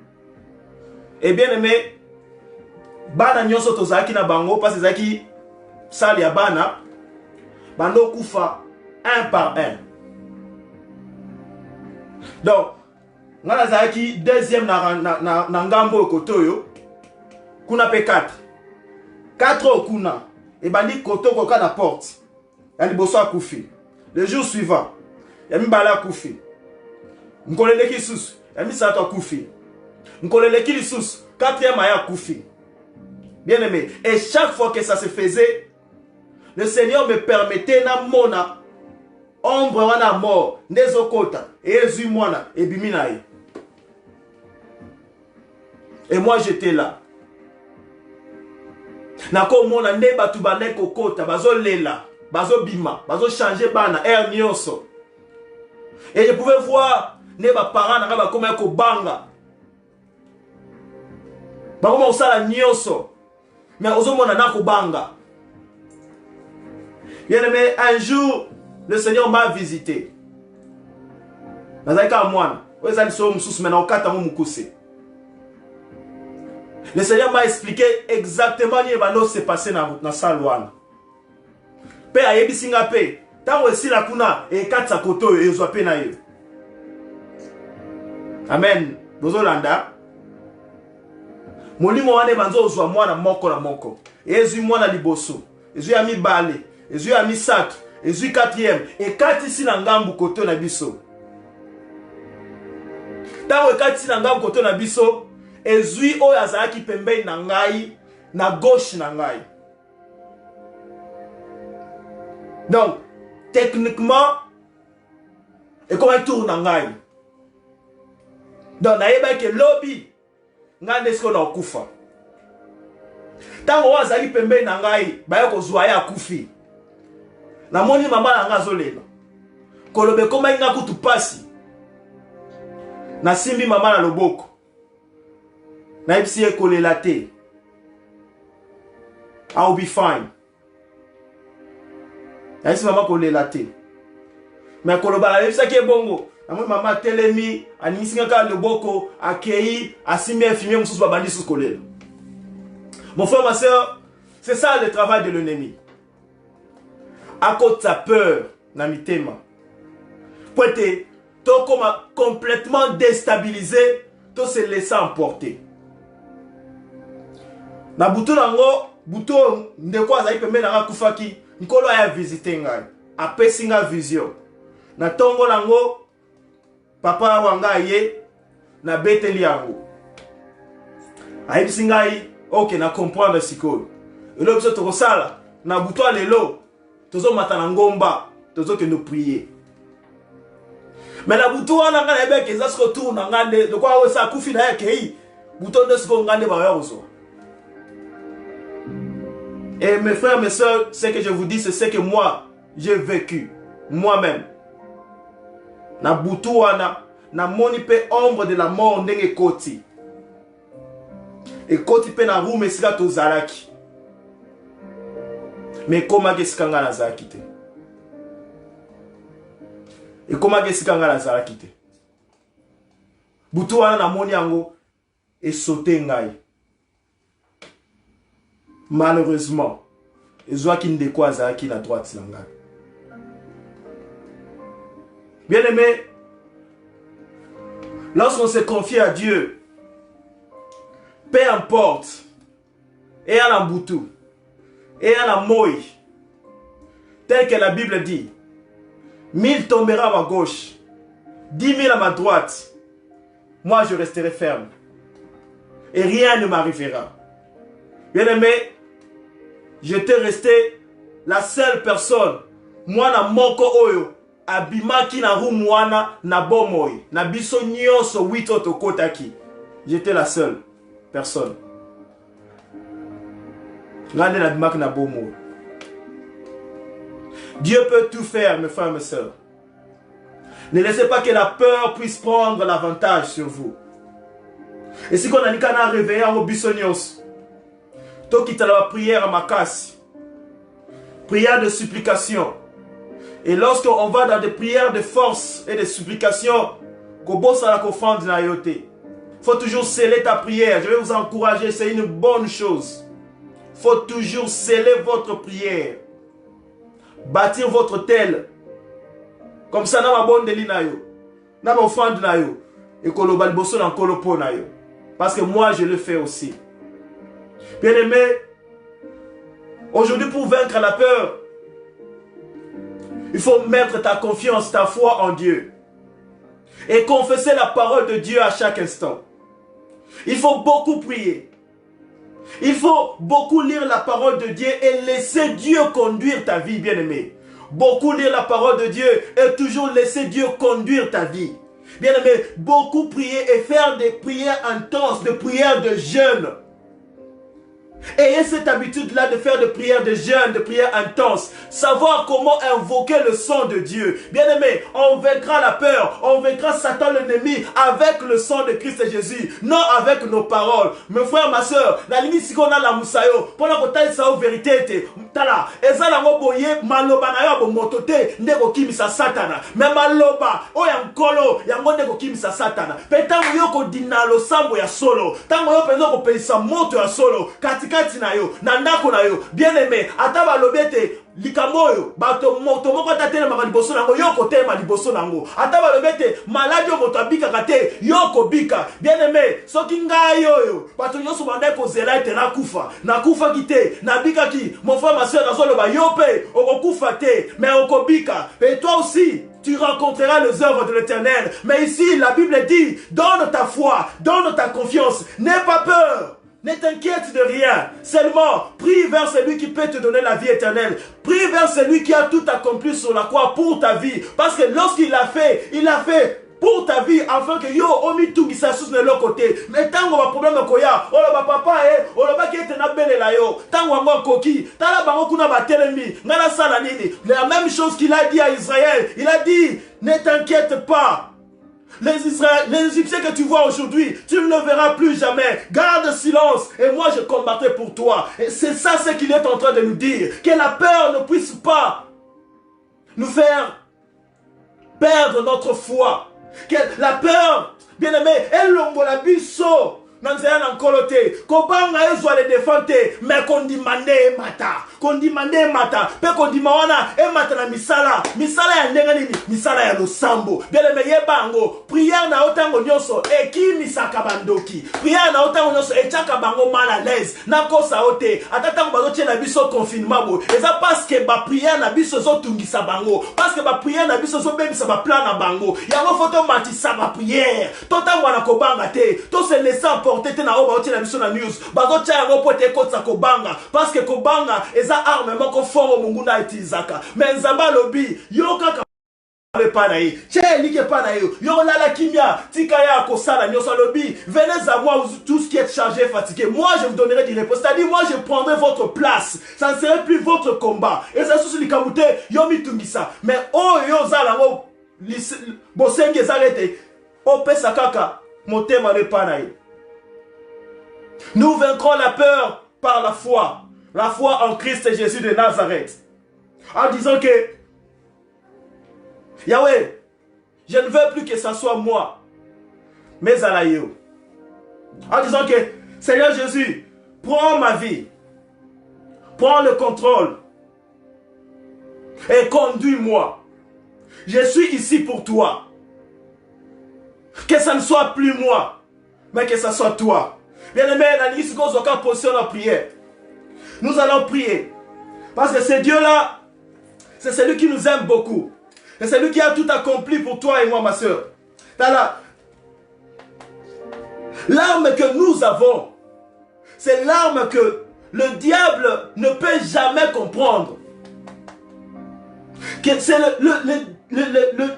B: Et bien aimé, bana nyonso tozaki na bango, parce que zaki sali ya bana, bando kufa un par un. Donc, ngana zaki deuxième na ngambo koto yo, kuna pe 4. 4 kuna, et bandi koto koka na porte. Yani boso akufi. Le jour suivant, yami bala akufi. Nkoleleki sus, yami sato akufi. Nkoleleki li sus, 4e aya akufi. Bien aimé, et chaque fois que ça se faisait, le Seigneur me permettait na mona ombre wana mort, nezokota, et ezui mwana, et biminae. Et moi j'étais là. Nako mona ne batu bane kokota, bazo lela, bazo bima, bazo changer bana, air nyonso. Et je pouvais voir ne ba parents na ba koma ko banga. Ba koma osala nyonso. Mais ozomona na ko banga. Bien aimé, un jour le Seigneur m'a visité. Nazaka mwana, ozali so mususu mena okata mu mukuse. Le Seigneur m'a expliqué exactement ce qui s'est passé dans la salle. Pe ayebi singa pe, tango esila kuna e katsa koto ezwa pe na yo. Amen. Bozolanda. Molimo wane banzo ozwa mwana moko na moko. Ezwi mwana liboso, ezwi ya mibale, ezwi ya misato, ezwi 4e, e kati si na ngambu koto na biso. Tango e kati si na ngambu koto na biso, ezui oyo azalaki pembeni na ngai na gauche na ngai. Donc techniquement et comme un tour na ngai. Donc naeba ke lobby ngande sko na kufa. Tango azali pembeni na ngai ba ko zwa ya kufi. Na moni mama na nga zolela. Kolobe koma inga kutu pasi. Na simbi mama na loboko. Na ipsi ekolela te. I'll be fine. Na ipsi mama kolela te. Mais koloba la ipsa ke bongo. Na moni mama telemi, animisi nga loboko, akei, asimi infirmier mususu babandi sous kolela. Mon frère, ma soeur, c'est ça le travail de l'ennemi. À cause de sa peur, na mitema. Pour être complètement déstabilisé, tout se laisser emporter. Na buto nango, buto ndeko azali pembe na kufaki, nkolo aya visiter ngai. Apesi nga vision. Na tongo nango, papa wanga ye, na beteli yango. Ayebisi ngai, ok, na comprendre sikoyo. Elo biso tokosala, na buto alelo, tozo mata na ngomba, tozo ke nous prier. Mais na buto wana nga na ebeke zasko tour na ngande, lokwa we sa kufi na yake hi, buto ndesko ngande ba ya ozo. Et mes frères, mes soeurs, ce que je vous dis, c'est ce que moi, j'ai vécu. Moi-même. Na butuana, na moni pe ombre de la mort ndenge koti. Et koti pe na room esika to zalaki. Mais comment esika nga na zalaki te? Et comment esika nga na zalaki te? Butuana na moni yango et sauté ngai. Malheureusement, ezwa ki ndeko azalaki na droite na ngai. Bien aimé, lorsqu'on se confie à Dieu, peu importe, et à la boutou, et à la moï, tel que la Bible dit, 1000 tombera à ma gauche, 10 000 à ma droite, moi je resterai ferme, et rien ne m'arrivera. Bien aimé, j'étais resté la seule personne, moi na moko oyo, abimaki na rumwana na bomoy na biso nyonso 8 autres kotaki. J'étais la seule personne. Ngande na abimaki na bomoy. Dieu peut tout faire, mes frères et mes sœurs. Ne laissez pas que la peur puisse prendre l'avantage sur vous. Et si on a dit qu'on a réveillé en biso nyonso, to kita la prière à makasi, prière de supplication. Et lorsqu'on va dans des prières de force et de supplication, il faut toujours sceller ta prière. Je vais vous encourager, c'est une bonne chose. Il faut toujours sceller votre prière. Bâtir votre tel. Comme ça, na bonne de l'inayo. Na offrande na yo. Et que le bosso dans kolopo na yo. Parce que moi, je le fais aussi. Bien aimé, aujourd'hui, pour vaincre la peur, il faut mettre ta confiance, ta foi en Dieu. Et confesser la parole de Dieu à chaque instant. Il faut beaucoup prier. Il faut beaucoup lire la parole de Dieu et laisser Dieu conduire ta vie, bien-aimé. Beaucoup lire la parole de Dieu et toujours laisser Dieu conduire ta vie. Bien-aimé, beaucoup prier et faire des prières intenses, des prières de jeûne. Ayez cette habitude-là de faire des prières de jeûne, des prières intenses. Savoir comment invoquer le sang de Dieu. Bien-aimé, on vaincra la peur, on vaincra Satan l'ennemi avec le sang de Christ et Jésus, non avec nos paroles. Mes frères, ma soeur, la limite si on a la moussayo, pendant que tu as sa vérité, tala, ezala ngoboye maloba na yo bomotote ndeko kimisa satana. Mais maloba o yankolo yango ndeko kimisa satana. Petango yo ko dinalo sambo ya solo. Tango yo penzo ko pelisa moto ya solo. Kati na yo, nandako na yo, bien aimé, ataba lobete, likamoyo, bato moto moko tatele maka liboso nango, yoko tema liboso nango, ataba lobete, maladi moto abika kate, yoko bika, bien aimé, soki nga yo, bato nyoso bandai ko zela ete na kufa kite, na bika ki, mon frère, ma soeur, nazo loba, yope, oko kufa te, mais oko bika, et toi aussi, tu rencontreras les œuvres de l'Éternel. Mais ici, la Bible dit, donne ta foi, donne ta confiance, n'aie pas peur. Ne t'inquiète de rien. Seulement, prie vers celui qui peut te donner la vie éternelle. Prie vers celui qui a tout accompli sur la croix pour ta vie. Parce que lorsqu'il l'a fait, il l'a fait pour ta vie, afin que yo omi tout qui s'associe de l'autre côté. Mais tant qu'on a problème koya, oh le papa oh le baki est na belle la yo, tant qu'on a koki, tala bango kuna ba telemi, ngana sala nini. La même chose qu'il a dit à Israël. Il a dit, ne t'inquiète pas. Les Égyptiens que tu vois aujourd'hui, tu ne le verras plus jamais. Garde silence et moi je combattrai pour toi. Et c'est ça ce qu'il est en train de nous dire. Que la peur ne puisse pas nous faire perdre notre foi. Que la peur, bien aimé, elle l'ombola biso. Nanzaya nankolote, kobanga ezwa le defante, mais kondimande mata, pe kondimawana mata na misala ya ndenga nini, misala ya losambo. Bien aimé yebango, prière na otango nyonso ekimisaka bandoki, prière na otango nyonso etiaka bango mal à l'aise, na kosa ote, atatango bazotie na biso confinement bo, eza parce que ba prière na biso zo tungisa bango, parce que ba prière na biso zo bebisa ba plan na bango, yango foto matisa ba prière, totango na kobanga te, to se laisser porté na oba oti na biso na news bazo tia yango po te kotsa kobanga parce que kobanga eza arme moko fort munguna itilizaka mais nzamba lobi yo kaka Venez à moi tous qui êtes chargés et fatigués. Moi je vous donnerai du repos. C'est-à-dire moi je prendrai votre place. Ça ne serait plus votre combat. Et ça c'est likamute yomi tungisa. Mais oh yo zala wo bosenge zarete. Opesa kaka motema ne panaye. Nous vaincrons la peur par la foi. La foi en Christ Jésus de Nazareth. En disant que Yahweh, je ne veux plus que ça soit moi, mais Alaïo. En disant que Seigneur Jésus, prends ma vie, prends le contrôle et conduis-moi. Je suis ici pour toi. Que ça ne soit plus moi, mais que ça soit toi. Bien-aimé, la position de prière. Nous allons prier. Parce que ce Dieu-là, c'est celui qui nous aime beaucoup. C'est celui qui a tout accompli pour toi et moi, ma soeur. L'arme que nous avons, c'est l'arme que le diable ne peut jamais comprendre. C'est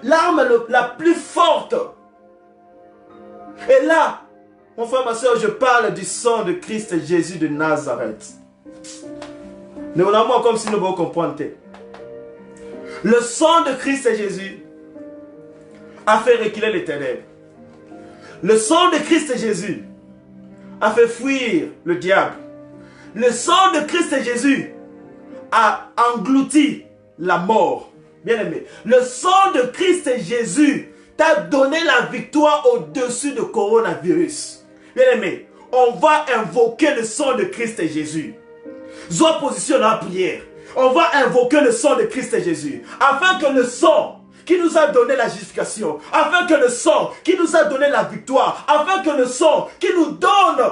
B: l'arme la plus forte. Et là, mon frère, ma soeur, je parle du sang de Christ Jésus de Nazareth. Nous avons comme si nous voulons comprendre. Le sang de Christ Jésus a fait reculer les ténèbres. Le sang de Christ Jésus a fait fuir le diable. Le sang de Christ Jésus a englouti la mort. Bien aimé, le sang de Christ Jésus t'a donné la victoire au-dessus du coronavirus. Bien aimé, on va invoquer le sang de Christ Jésus. Sois positionné en prière. On va invoquer le sang de Christ Jésus. Afin que le sang qui nous a donné la justification, afin que le sang qui nous a donné la victoire, afin que le sang qui nous donne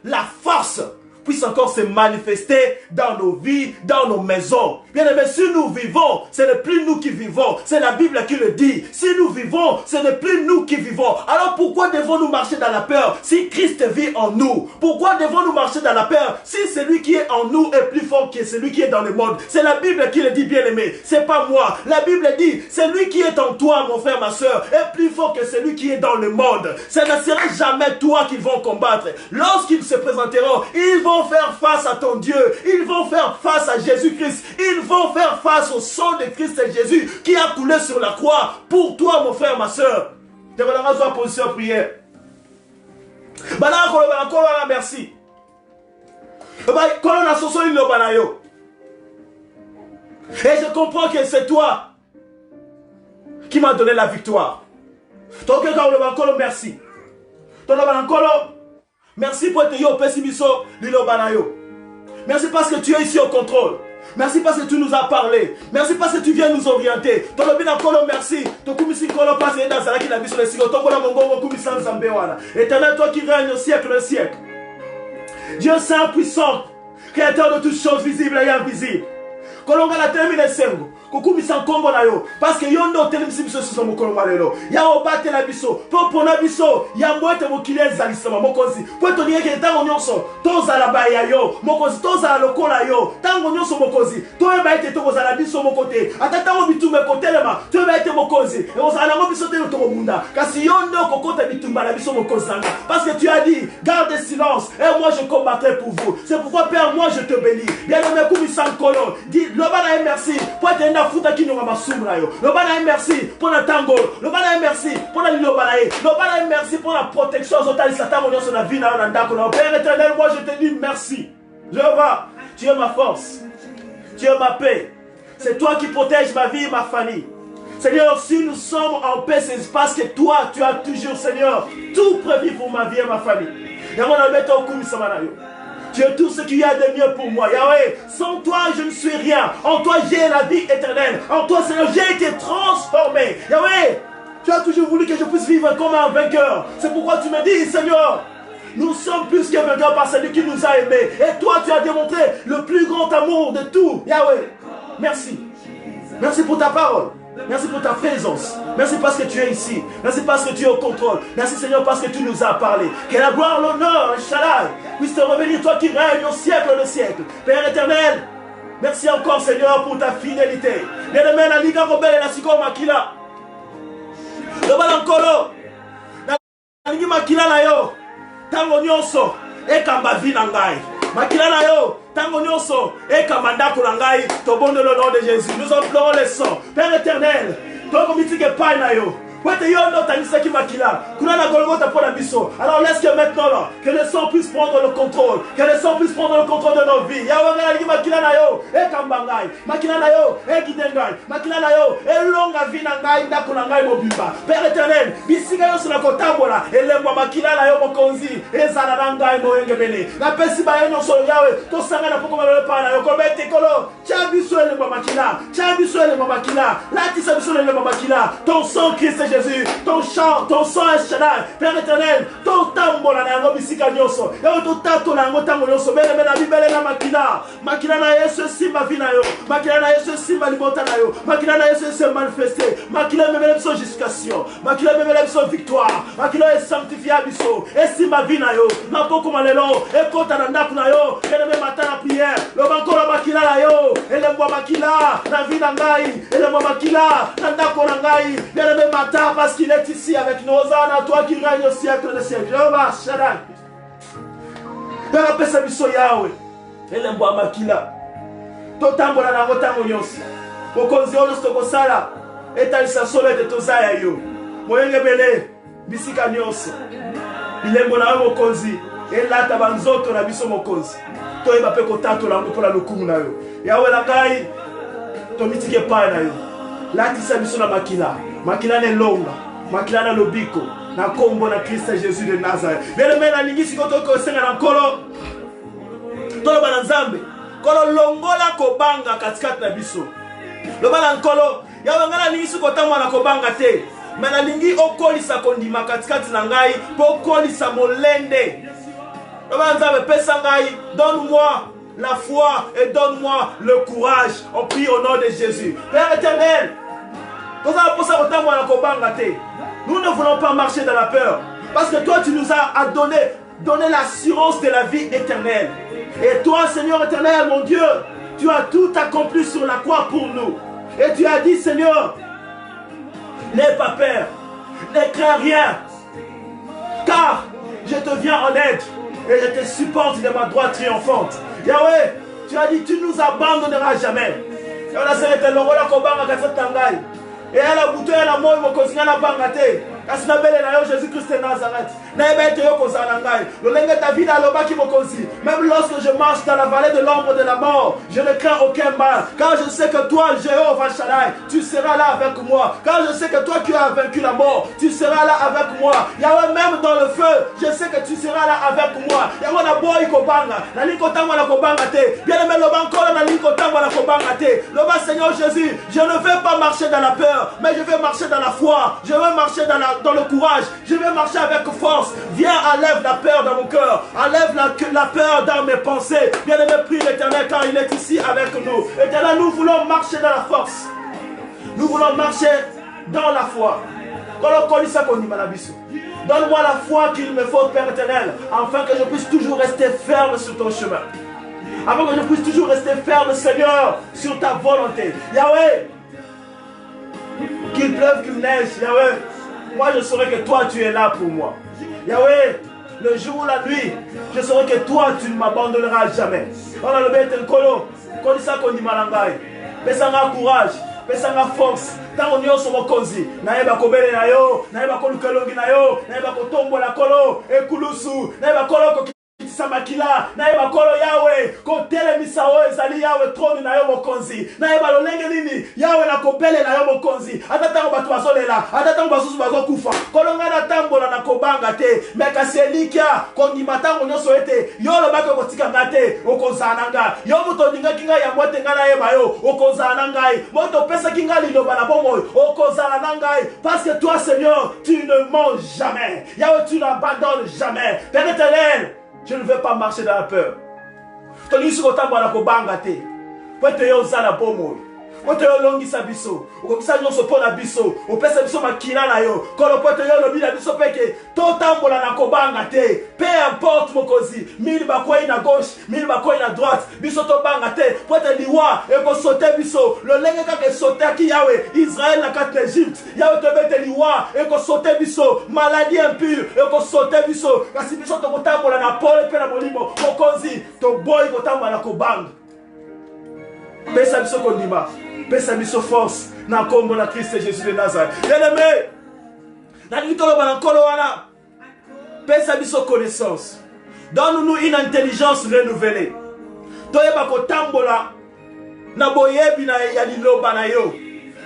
B: la force puisse encore se manifester dans nos vies, dans nos maisons. Bien aimé, si nous vivons, ce n'est plus nous qui vivons, c'est la Bible qui le dit. Si nous vivons, ce n'est plus nous qui vivons. Alors pourquoi devons-nous marcher dans la peur si Christ vit en nous? Pourquoi devons-nous marcher dans la peur si celui qui est en nous est plus fort que celui qui est dans le monde? C'est la Bible qui le dit, bien aimé, c'est pas moi. La Bible dit, celui qui est en toi, mon frère, ma soeur, est plus fort que celui qui est dans le monde. Ce ne sera jamais toi qu'ils vont combattre. Lorsqu'ils se présenteront, ils vont faire face à ton Dieu. Ils vont faire face à Jésus-Christ. Ils vont faire face au sang de Christ Jésus qui a coulé sur la croix pour toi, mon frère, ma soeur. Tu vas dans position de prière. Merci. Et je comprends que c'est toi qui m'as donné la victoire. Merci. Merci pour être pessimiso lilo banayo. Merci parce que tu es ici au contrôle. Merci parce que tu nous as parlé. Merci parce que tu viens nous orienter. Merci. Éternel, toi qui règnes au siècle des siècles. Dieu saint puissant, créateur de toutes choses visibles et invisibles. Kolonga la termine sengo. Kukumisa nkombo na yo parce que yo ndo telemisi biso suso mokolo lelo ya obate la biso po pona biso ya mbote mokili ezalisama mokozi po to nieke tango nyonso toza la baya yo mokozi toza la lokola yo tango nyonso mokozi to eba ete to kozala biso mokote ata tango bitume kotelema to eba ete mokozi e ozala ngo biso te to munda kasi yo ndo kokota bitumba la biso mokozi parce que tu as dit garde silence et moi je combattrai pour vous. C'est pourquoi Père, moi je te bénis. Bien aimé kumisa nkolo dis lobana merci pour être futa qui nous ramassoumra yo. Lobana merci pour la tango. Lobana merci pour la lobana. Lobana merci pour la protection zotali satan on sur la vie na ndako na Père éternel, moi je te dis merci. Jéhovah, tu es ma force. Tu es ma paix. C'est toi qui protèges ma vie et ma famille. Seigneur, si nous sommes en paix, c'est parce que toi, tu as toujours, Seigneur, tout prévu pour ma vie et ma famille. Tu es tout ce qu'il y a de mieux pour moi. Yahweh, sans toi, je ne suis rien. En toi, j'ai la vie éternelle. En toi, Seigneur, j'ai été transformé. Yahweh, tu as toujours voulu que je puisse vivre comme un vainqueur. C'est pourquoi tu me dis, Seigneur, nous sommes plus que vainqueurs par celui qui nous a aimés. Et toi, tu as démontré le plus grand amour de tout. Yahweh, merci. Merci pour ta parole. Merci pour ta présence. Merci parce que tu es ici. Merci parce que tu es au contrôle. Merci Seigneur parce que tu nous as parlé. Que la gloire, l'honneur, Shaddai puisse te revenir, toi qui règnes au siècle de siècle. Père éternel, merci encore Seigneur pour ta fidélité. Bien-aimé, la Liga Rebelle et la Siko Makila. Lobala nkolo. Nalingi makila na yo. Tango nyonso ekamba vi na ngai. Makila na yo. Tango nyonso ekamba ndako na ngai. Tobondo le nom de Jésus. Nous implorons le sang. Père éternel, toko mitike pai na yo. Alors laisse que maintenant là, que le sang puisse prendre le contrôle, que le sang puisse prendre le contrôle de nos vies. Père éternel, ton sang Christ Jésus, ton chant, ton sang est Shaddai, Père éternel, ton tambo na yango bisika nyoso, yo to tato na yango tambo nyoso, bele na bibele na makila na Yesu simba vina yo, makila na Yesu simba libota na yo, makila na Yesu se manifester, makila mebele biso justification, makila mebele biso victoire, makila est sanctifié biso, et simba vina yo, na poko malelo, e kota na ndaku na yo, bele me matin na prière, lo banko la makila na yo, ele mwa makila na vina ngai, ele mwa makila na ndaku na ngai, bele me matin parce qu'il est ici avec nous. Hosanna à toi qui règne au siècle des siècles. Jéhovah Shaddai. Père apesa biso Yahweh. Elembo amakila. Totambola na ngotango nyonso. Bokonzi oyo tokosala etalisa solo ete tozaya yo. Moyengebele bisika nyonso. Bilembo na yo bokonzi elata banzoto na biso mokonzi. Toyeba pe kotatola ngo mpola lokumu na yo. Yahweh na ngai tomitike pai na yo. Latisa biso na makila. Makila ne longa, makila na lobiko, na kombo na Christ Jésus de Nazareth. Vele mena lingi sikoto ko senga na kolo. Tolo bana nzambe, kolo longola kobanga katikati na biso. Lo bana nkolo, ya wangala lingi sikota mwana kobanga te. Mena lingi okolisa kondima katikati na ngai, po okolisa molende. Lo bana nzambe pesa ngai, donne-moi la foi et donne-moi le courage. On prie au nom de Jésus. Père éternel, nous ne voulons pas marcher dans la peur. Parce que toi, tu nous as donné l'assurance de la vie éternelle. Et toi, Seigneur éternel, mon Dieu, tu as tout accompli sur la croix pour nous. Et tu as dit, Seigneur, n'aie pas peur, ne crains rien. Car je te viens en aide et je te supporte de ma droite triomphante. Yahweh, tu as dit, tu ne nous abandonneras jamais. Et à la bouteille, à la mort, il va continuer à la bangater. Parce que Jésus-Christ de Nazareth. Même lorsque je marche dans la vallée de l'ombre de la mort, je ne crains aucun mal. Car je sais que toi, Jéhovah Shaddai, tu seras là avec moi. Car je sais que toi qui as vaincu la mort, tu seras là avec moi. Yahweh, même dans le feu, je sais que tu seras là avec moi. Yahweh, na boy kobanga, na liko tango na kobanga te. Bien aimé, le bankolo na liko tango na kobanga te. Le Seigneur Jésus, je ne vais pas marcher dans la peur, mais je vais marcher dans la foi. Je vais marcher dans le courage. Je vais marcher avec force. Viens, enlève la peur dans mon cœur. Enlève la peur dans mes pensées. Bien aimé, prie l'Éternel car il est ici avec nous. Éternel, nous voulons marcher dans la force. Nous voulons marcher dans la foi. Donne-moi la foi qu'il me faut, Père éternel, afin que je puisse toujours rester ferme sur ton chemin. Afin que je puisse toujours rester ferme, Seigneur, sur ta volonté. Yahweh, qu'il pleuve, qu'il neige, Yahweh, moi je saurai que toi tu es là pour moi. Yahweh, le jour ou la nuit, je saurai que toi tu ne m'abandonneras jamais. On a le bête kolo, qu'on dit ça qu'on dit malangai. Pesanga courage, pesanga force. Tant on y a sur mon konzi, naeba kobele na yo, naeba kolukelongi na yo, naeba kotombo la kolo, ekulusu, naeba kolo Samakila, naeba kolo Yahweh, kotele misao ezali Yahweh trône na yo mokonzi, naeba lolenge nini, Yahweh na kopele na yo mokonzi, atatango batu bazolela, atatango basusu bazokufa, kolonga na tambola na kobanga te, meka selikia, kondi matango nyoso ete, yo lobaka kotika ngate, okozananga, yo muto dinga kinga ya mwete ngana yeba yo, okozanangai, moto pesa kinga liloba na bomo, okozanangai, parce que toi Seigneur, tu ne mens jamais, Yahweh tu n'abandonnes jamais, Père éternel, je ne veux pas marcher dans la peur. Ote yo longisa biso. Okokisa nyonso mpo na biso. Opesa biso makila na yo. Kolo pote yo lobi na biso peke. Totambola na kobanga te. Peu importe mokozi. Mili bakwei na gauche, mili bakwei na droite. Biso to banga te. Pote liwa eko sote biso. Lo lenge kake sote aki Yahweh. Israël na kate l'Égypte. Yahweh to bete liwa eko sote biso. Maladie impure eko sote biso. Kasi biso to kotambola na pole pe na molimo. Mokozi to boy kotambola na kobanga. Pesa biso kondima. Pesa biso force. Na kombo na Christ Jésus de Nazareth. Bien-aimé. Na litolo banankolo wana. Pesa biso connaissance. Donne-nous une intelligence renouvelée. Toyeba kotambola na boyebi na ya liloba na yo.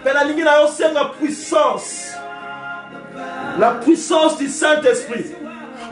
B: Pena lingi na yo senga puissance. La puissance du Saint-Esprit.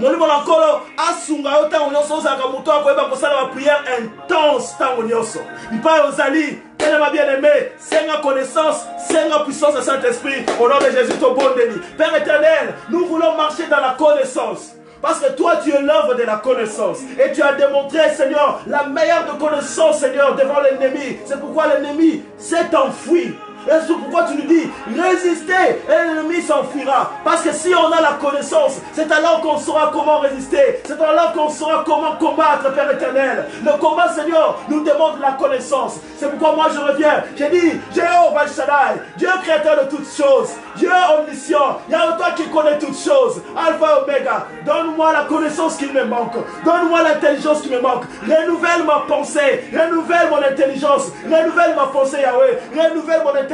B: Molimo na nkolo asunga yo tango nyonso ozalaka moto akoyeba kosala ba prière intense tango nyonso. Mpa ozali tellement bien-aimé, senga connaissance, senga puissance du Saint-Esprit. Au nom de Jésus, ton bon déni. Père éternel, nous voulons marcher dans la connaissance. Parce que toi, tu es l'œuvre de la connaissance. Et tu as démontré, Seigneur, la meilleure de connaissance, Seigneur, devant l'ennemi. C'est pourquoi l'ennemi s'est enfoui. Et c'est pourquoi tu nous dis, résistez et l'ennemi s'enfuira. Parce que si on a la connaissance, c'est alors qu'on saura comment résister. C'est alors qu'on saura comment combattre, Père éternel. Le combat, Seigneur, nous demande la connaissance. C'est pourquoi moi je reviens. J'ai dit, Jéhovah Shaddai, Dieu créateur de toutes choses, Dieu omniscient, il y a toi qui connais toutes choses, Alpha et Omega. Donne-moi la connaissance qui me manque. Donne-moi l'intelligence qui me manque. Renouvelle ma pensée. Renouvelle mon intelligence. Renouvelle ma pensée, Yahweh. Renouvelle mon intelligence.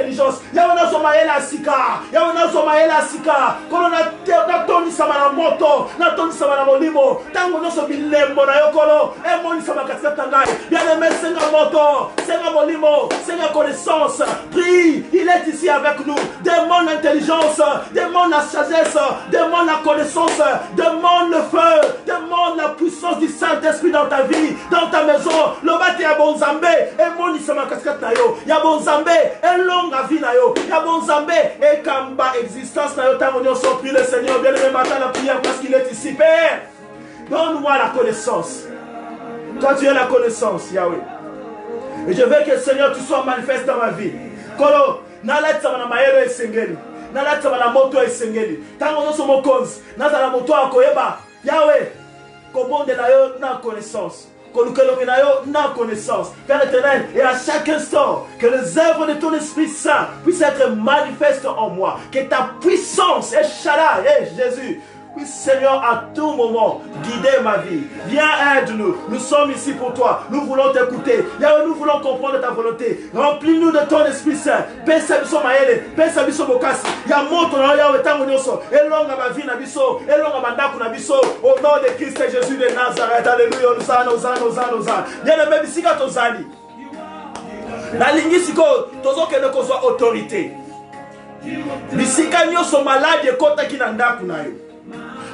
B: Yahweh Somaela Sika. Yahweh Somaela Sika. Quand on a toni samana moto, na toni samana molimo, tango no so bilembo na yokolo, e moni sama katika tangai. Bien aimé, senga moto, senga molimo, senga connaissance. Prie, il est ici avec nous. Demande l'intelligence, demande la sagesse, demande la connaissance, demande le feu, demande la puissance du Saint-Esprit dans ta vie, dans ta maison. Lobate ya bon Zambé, et moni sama katika tayo. Ya bon Zambé, et longue vie na yo. Ya bon Zambé, et kamba existence na yo. Tango nyonso prie le Seigneur, bien aimé, matin la prière parce qu'il est ici. Père, donne-moi la connaissance. Toi tu es la connaissance, Yahweh. Et je veux que le Seigneur tu sois manifeste dans ma vie. Kolo, nalet sama na maelo esengeli. Nalet sama na moto esengeli. Tango nyonso mokonzi, naza na moto akoyeba. Yahweh, kobonde na yo na connaissance. Na connaissance, Père éternel, et à chaque instant, que les œuvres de ton Esprit Saint puissent être manifestes en moi, que ta puissance, et Shaddai, et Jésus, puisse, Seigneur, à tout moment, guider ma vie. Viens, aide-nous. Nous sommes ici pour toi. Nous voulons t'écouter. Nous voulons comprendre ta volonté. Remplis-nous de ton Esprit Saint. Pesa biso maele, pesa biso bokasi. Ya moto na Yahweh tango nyonso. Elonga ma vie na biso, elonga mandaku na biso. Au nom de Christ Jésus de Nazareth. Alléluia. Nous bien-aimé bisika tozali. Na lingi siko tozoke ne kozwa autorité. Bisika nyonso malade ekota kinandaku na yo.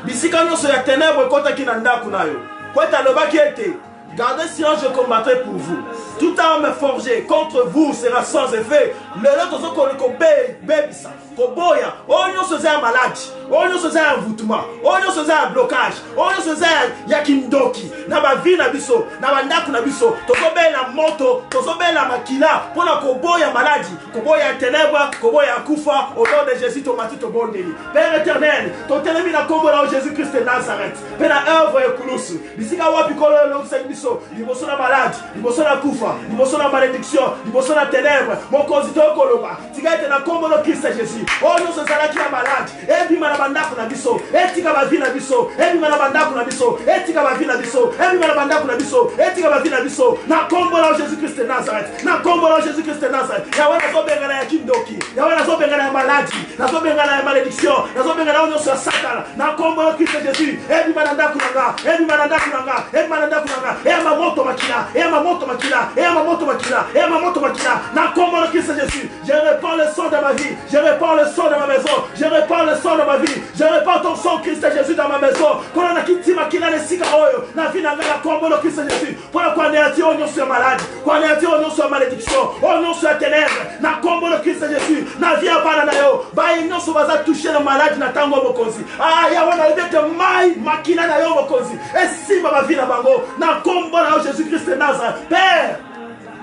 B: Bisika nyonso ya ténèbres ekota kinandaku na yo. Kweta lobaki ete gardez silence, je combattrai pour vous. Toute arme forgée contre vous sera sans effet. Le lot ko bebisa koboya. Onyo se za malade. Onyo se za envoûtement. Onyo se za blocage. Onyo se za yakindoki. Na ba vie na biso, na bandaku na biso. Tozobela moto, tozobela makila pona koboya maladi, koboya ténèbres, koboya kufa au nom de Jésus tomati to bondeli. Père éternel, ton télémi na kombo na Jésus Christ de Nazareth. Pena œuvre e kulusu. Bisika wapi kolo lo biso, liboso na malade, liboso na kufa, liboso na malédiction, liboso na ténèbres. Mon konzito koloba. Tika ete na kombo no Christ Jésus. Oh nous se zalaki na malade. E bima na bandako na biso. E tika ba vie na biso. E bima na bandako na biso. E tika ba vie na biso. E bima na bandako na biso. E tika ba vie na biso. Na kombo na Jésus Christ de Nazareth. Na kombo na Jésus Christ de Nazareth. Yawe na zobenga na yakindoki. Yawe na zobenga na maladie. Na zobenga na malédiction. Na zobenga na onyo sa sakala. Na kombo na Christ Jésus. E bima na ndako nanga. E bima na ndako nanga. E bima na ndako nanga. E ma moto makina. E ma moto makina. E ma moto makina. E ma moto makina. Na kombo na Christ Jésus. Je répands le sang de ma vie. Je répands le sang de ma maison. Je répands le sang de ma vie. Je répands ton sang Christ Jésus dans ma maison. Quand on a quitté ma kina ne sika oyo. Na vie na la kombo na Christ Jésus. Pour la quoi néati onyo sur malade. Quoi néati onyo sur malédiction. Onyo sur ténèbres. Na kombo na Christ Jésus. Na vie abana na yo. Ba inyo so baza toucher le malade na tango bokonzi. Ah ya wana libete mai makina na yo bokonzi. Et si ma vie na bango. Na kombo na Jésus Christ de Nazareth. Père,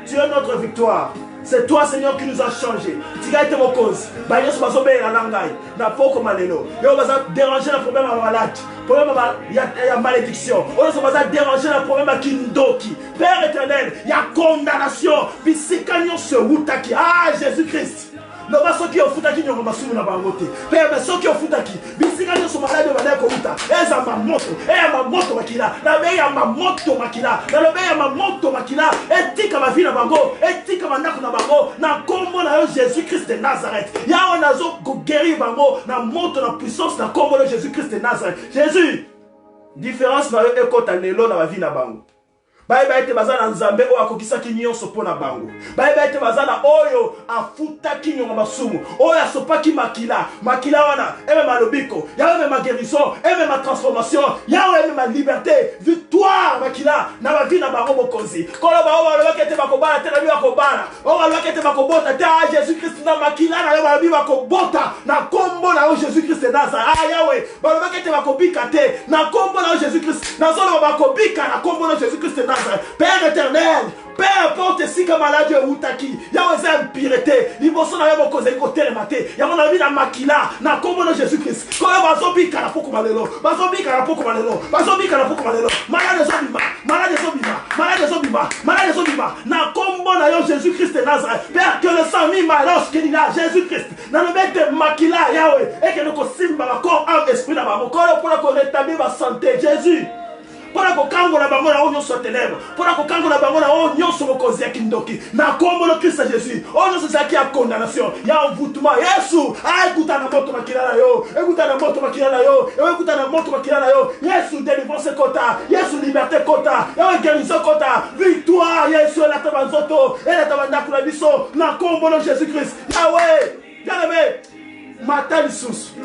B: tu es notre victoire. C'est toi, Seigneur, qui nous a changé. Tu as été mon cause. Bagnos Basobé la langaï. N'a pas comme Malélo. Et on va déranger le problème à malade. Il y a malédiction. On va déranger le problème à Kindoki. Père éternel, il y a condamnation. Bisikagnon se routaki. Ah, Jésus-Christ. Le baso qui ofutaki nyongo masumu na bangote. Père, mais ceux qui ofutaki. Bisikagnon se malade de manière komuta. Eza mamoto. Eza mamoto makila. Na beya mamoto makila. Na le beya mamoto makila. Etika ma vie na bango. Etika ma ndako na bango. Na kombo na yo Jésus-Christ de Nazareth. Ya on azo guérir bango. Na moto na puissance na kombo de Jésus-Christ de Nazareth. Jésus. Différence na yo ekota lelo na vie na bango. Baiba ete bazana nzambe oyo akokisaki nyonso mpona bango. Baiba ete bazana oyo afutaki nyongo masumu. Oyo asopaki makila. Makila wana eme malobiko. Yawe eme ma guérison. Eme ma transformation. Yawe eme ma liberté. Victoire makila. Na ma vie na bango mokonzi. Kolo ba owa lobaki ete bakobala te na bi bakobala. Owa lobaki ete bakobota te a Jésus-Christ na makila na yo ba bi bakobota. Na kombo na yo Jésus-Christ de Nazareth. Ah Yawe. Ba lobaki ete bakobika te. Na kombo na yo Jésus-Christ. Na zolo bakobika na kombo na Jésus-Christ de Nazareth. Père éternel, peu importe si comme maladie ou taki, ya oza impureté, liboso na yo bokoze ko telemate, ya mona vida makila, na kombo na Jésus-Christ. Ko bazobi kana poko malelo, bazobi kana poko malelo, bazobi kana poko malelo. Malade zobima, malade zobima, malade zobima, malade zobima, na kombo na yo Jésus-Christ de Nazareth. Père, que le sang mi malos que dit là Jésus-Christ, na le mette makila yawe, et que nous simba corps, âme, esprit na ba mokolo pour rétablir ma santé. Jésus. Pour la kokango na bango na onyo so ténèbres, pour la kokango na bango na onyo so mokozi ya kindoki, na kombo le Christ Jésus, onyo so zaki ya condamnation, ya envoûtement. Yesu, écoute na moto makila na yo, écoute na moto makila na yo, écoute na moto makila na yo. Yesu délivrance kota, Yesu liberté kota, ya guérison kota, victoire Yesu la tabanzoto, et la tabanda kula biso, na kombo le Jésus-Christ. Yahweh, bien-aimé, mata lisusu.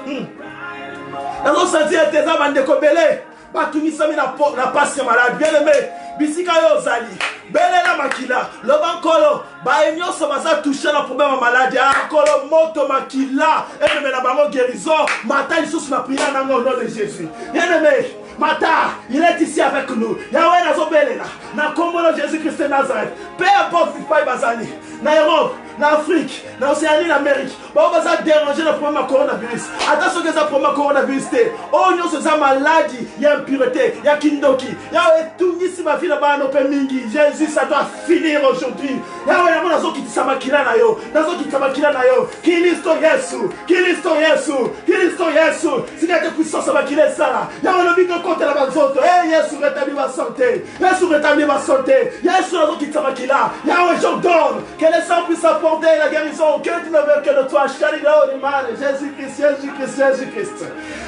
B: Nazo sentir tes âmes ndekobele. Batunisami na passe malade, bien aimé, bisika yo zali, belela makila, le bankolo, baenyo so baza touché na problème maladie, akolo moto makila, et même la bango guérison, mata lisusu na prière na nom de Jésus. Bien aimé, Mata, il est ici avec nous. Yahweh na zobelela, na kombo na Jésus-Christ de Nazareth. Peu importe si pas bazali, na Europe, na Afrique, na Océanie, na Amérique. Ba baza déranger le problème coronavirus. Attention que ça problème coronavirus té. Oh non, c'est ça maladie, il y a impureté, il y a kindoki. Yahweh tout ici ma vie là-bas no mingi. Jésus ça doit finir aujourd'hui. Yahweh na mona zo ki samakila na yo. Na zo ki samakila na yo. Kilisto Yesu, Kilisto Yesu, Kilisto Yesu. Si la puissance samakila ça là. Yahweh le big contre la bazoto. Eh Yesu rétablit ma santé. Yesu rétablit ma santé. Yesu la zo ki samakila. Yahweh j'ordonne que les sangs puissent apporter la guérison. Que tu ne veux que de toi. Shalila Olimane. Jésus-Christ, Jésus-Christ, Jésus-Christ.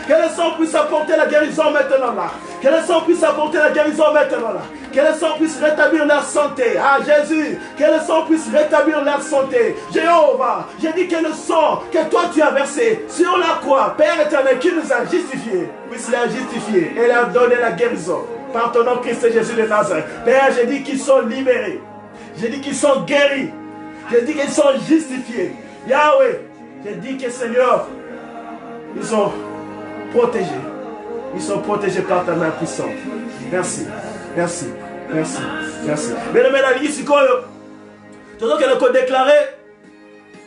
B: Que les sangs puissent apporter la guérison maintenant là. Que les sangs puissent apporter la guérison maintenant là. Que les sangs puissent rétablir leur santé. Ah Jésus, que les sangs puissent rétablir leur santé. Jéhovah, j'ai dit que le sang que toi tu as versé sur la croix, Père éternel, qui nous a justifiés, puisse les justifier et leur donner la guérison. Par ton nom Christ Jésus de Nazareth. Père, j'ai dit qu'ils sont libérés. J'ai dit qu'ils sont guéris. J'ai dit qu'ils sont justifiés. Yahweh, j'ai dit que Seigneur, ils sont protégés. Ils sont protégés par ta main puissante. Merci. Merci. Merci. Merci. Mais le ménage ici, tu as que le déclaré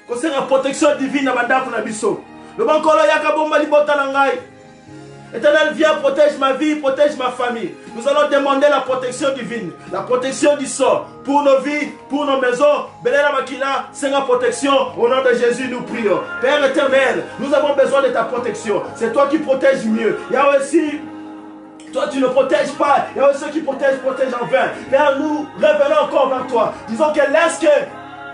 B: que c'est la protection divine à Mandako Nabiso. Le bankolo yakabomba libota langai. Éternel, viens, protège ma vie, protège ma famille. Nous allons demander la protection divine, la protection du sort pour nos vies, pour nos maisons. Belela Makila, c'est la protection. Au nom de Jésus, nous prions. Père éternel, nous avons besoin de ta protection. C'est toi qui protèges mieux. Il y a aussi, toi tu ne protèges pas. Il y a aussi ceux qui protègent en vain. Père, nous révélons encore vers toi. Disons que laisse que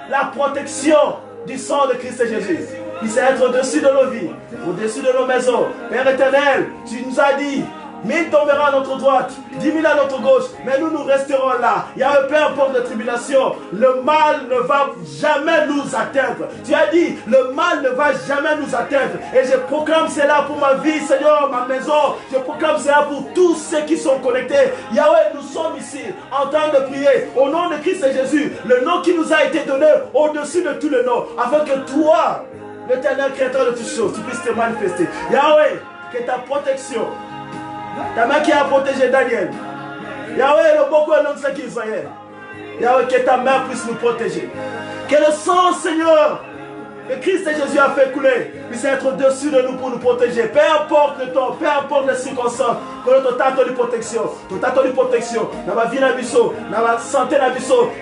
B: la protection du sang de Christ Jésus puisse être au-dessus de nos vies, au-dessus de nos maisons. Père éternel, tu nous as dit, 1000 tomberont à notre droite, 10 000 à notre gauche, mais nous resterons là. Il y a peu importe de tribulation, le mal ne va jamais nous atteindre. Tu as dit, le mal ne va jamais nous atteindre. Et je proclame cela pour ma vie, Seigneur, ma maison. Je proclame cela pour tous ceux qui sont connectés. Yahweh, nous sommes ici en train de prier au nom de Christ et Jésus, le nom qui nous a été donné au-dessus de tous les noms, afin que toi, l'éternel créateur de toutes choses, tu puisses te manifester. Yahweh, que ta protection, ta main qui a protégé Daniel, Yahweh, le beaucoup de nom de Israël, Yahweh, que ta main puisse nous protéger. Que le sang, Seigneur, que Christ et Jésus a fait couler, puisse être au-dessus de nous pour nous protéger. Peu importe le temps, peu importe les circonstances, que notre tato de protection, dans ma vie, dans ma santé,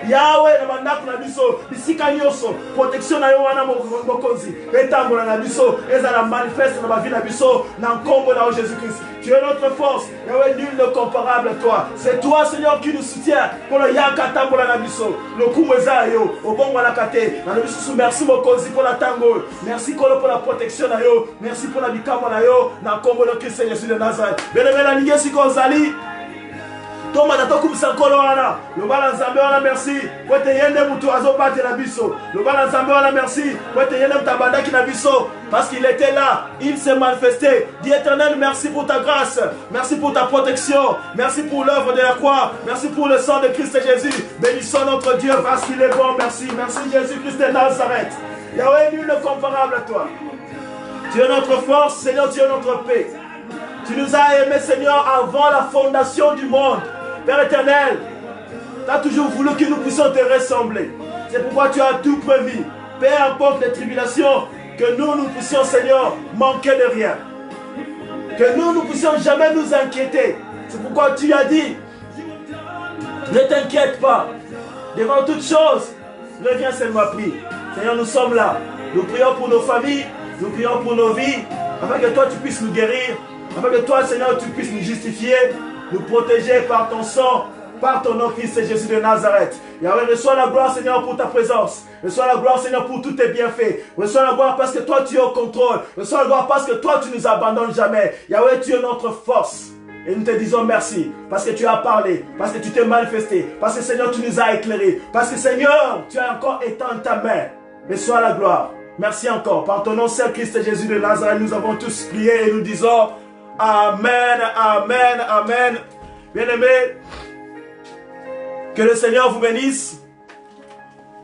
B: Yahweh, dans ma nappe, protection, et tambour, et ça la manifeste dans ma vie, dans le combo de Jésus-Christ. Tu es notre force, Yahweh, nul ne comparable à toi. C'est toi, Seigneur, qui nous soutient. Pour le Yakata, pour la Nabiso, le Koumezayo, au bon Walakate, merci Mokozi pour la tango, merci pour la protection, merci pour la bikamo, dans le combo de Christ Jésus de Nazareth. Bien-aimé, la Ligue, si Kozali. Toma na toku bisakolo wana lobala nzambe wana merci kwete yende mutu azobate na biso lobala nzambe wana merci kwete yende mutabandaki na biso parce qu'il était là, il s'est manifesté. Dis Éternel, merci pour ta grâce, merci pour ta protection, merci pour l'œuvre de la croix, merci pour le sang de Christ et Jésus. Bénissons notre Dieu parce qu'il est bon. Merci Jésus-Christ de Nazareth. Yahweh, nul n'est comparable à toi. Tu es notre force, Seigneur, tu es notre paix. Tu nous as aimés, Seigneur, avant la fondation du monde. Père éternel, tu as toujours voulu que nous puissions te ressembler. C'est pourquoi tu as tout prévu. Peu importe les tribulations, que nous puissions, Seigneur, manquer de rien. Que nous ne puissions jamais nous inquiéter. C'est pourquoi tu as dit, ne t'inquiète pas. Devant toute chose, reviens seulement prie. Seigneur, nous sommes là. Nous prions pour nos familles, nous prions pour nos vies, afin que toi tu puisses nous guérir, afin que toi, Seigneur, tu puisses nous justifier, nous protéger par ton sang, par ton nom, Christ et Jésus de Nazareth. Yahweh, reçois la gloire, Seigneur, pour ta présence. Reçois la gloire, Seigneur, pour tous tes bienfaits. Reçois la gloire parce que toi, tu es au contrôle. Reçois la gloire parce que toi, tu ne nous abandonnes jamais. Yahweh, tu es notre force. Et nous te disons merci parce que tu as parlé, parce que tu t'es manifesté, parce que, Seigneur, tu nous as éclairés, parce que, Seigneur, tu as encore étendu ta main. Reçois la gloire. Merci encore. Par ton nom, Seigneur Christ et Jésus de Nazareth, nous avons tous prié et nous disons Amen, Amen, Amen. Bien-aimés, que le Seigneur vous bénisse,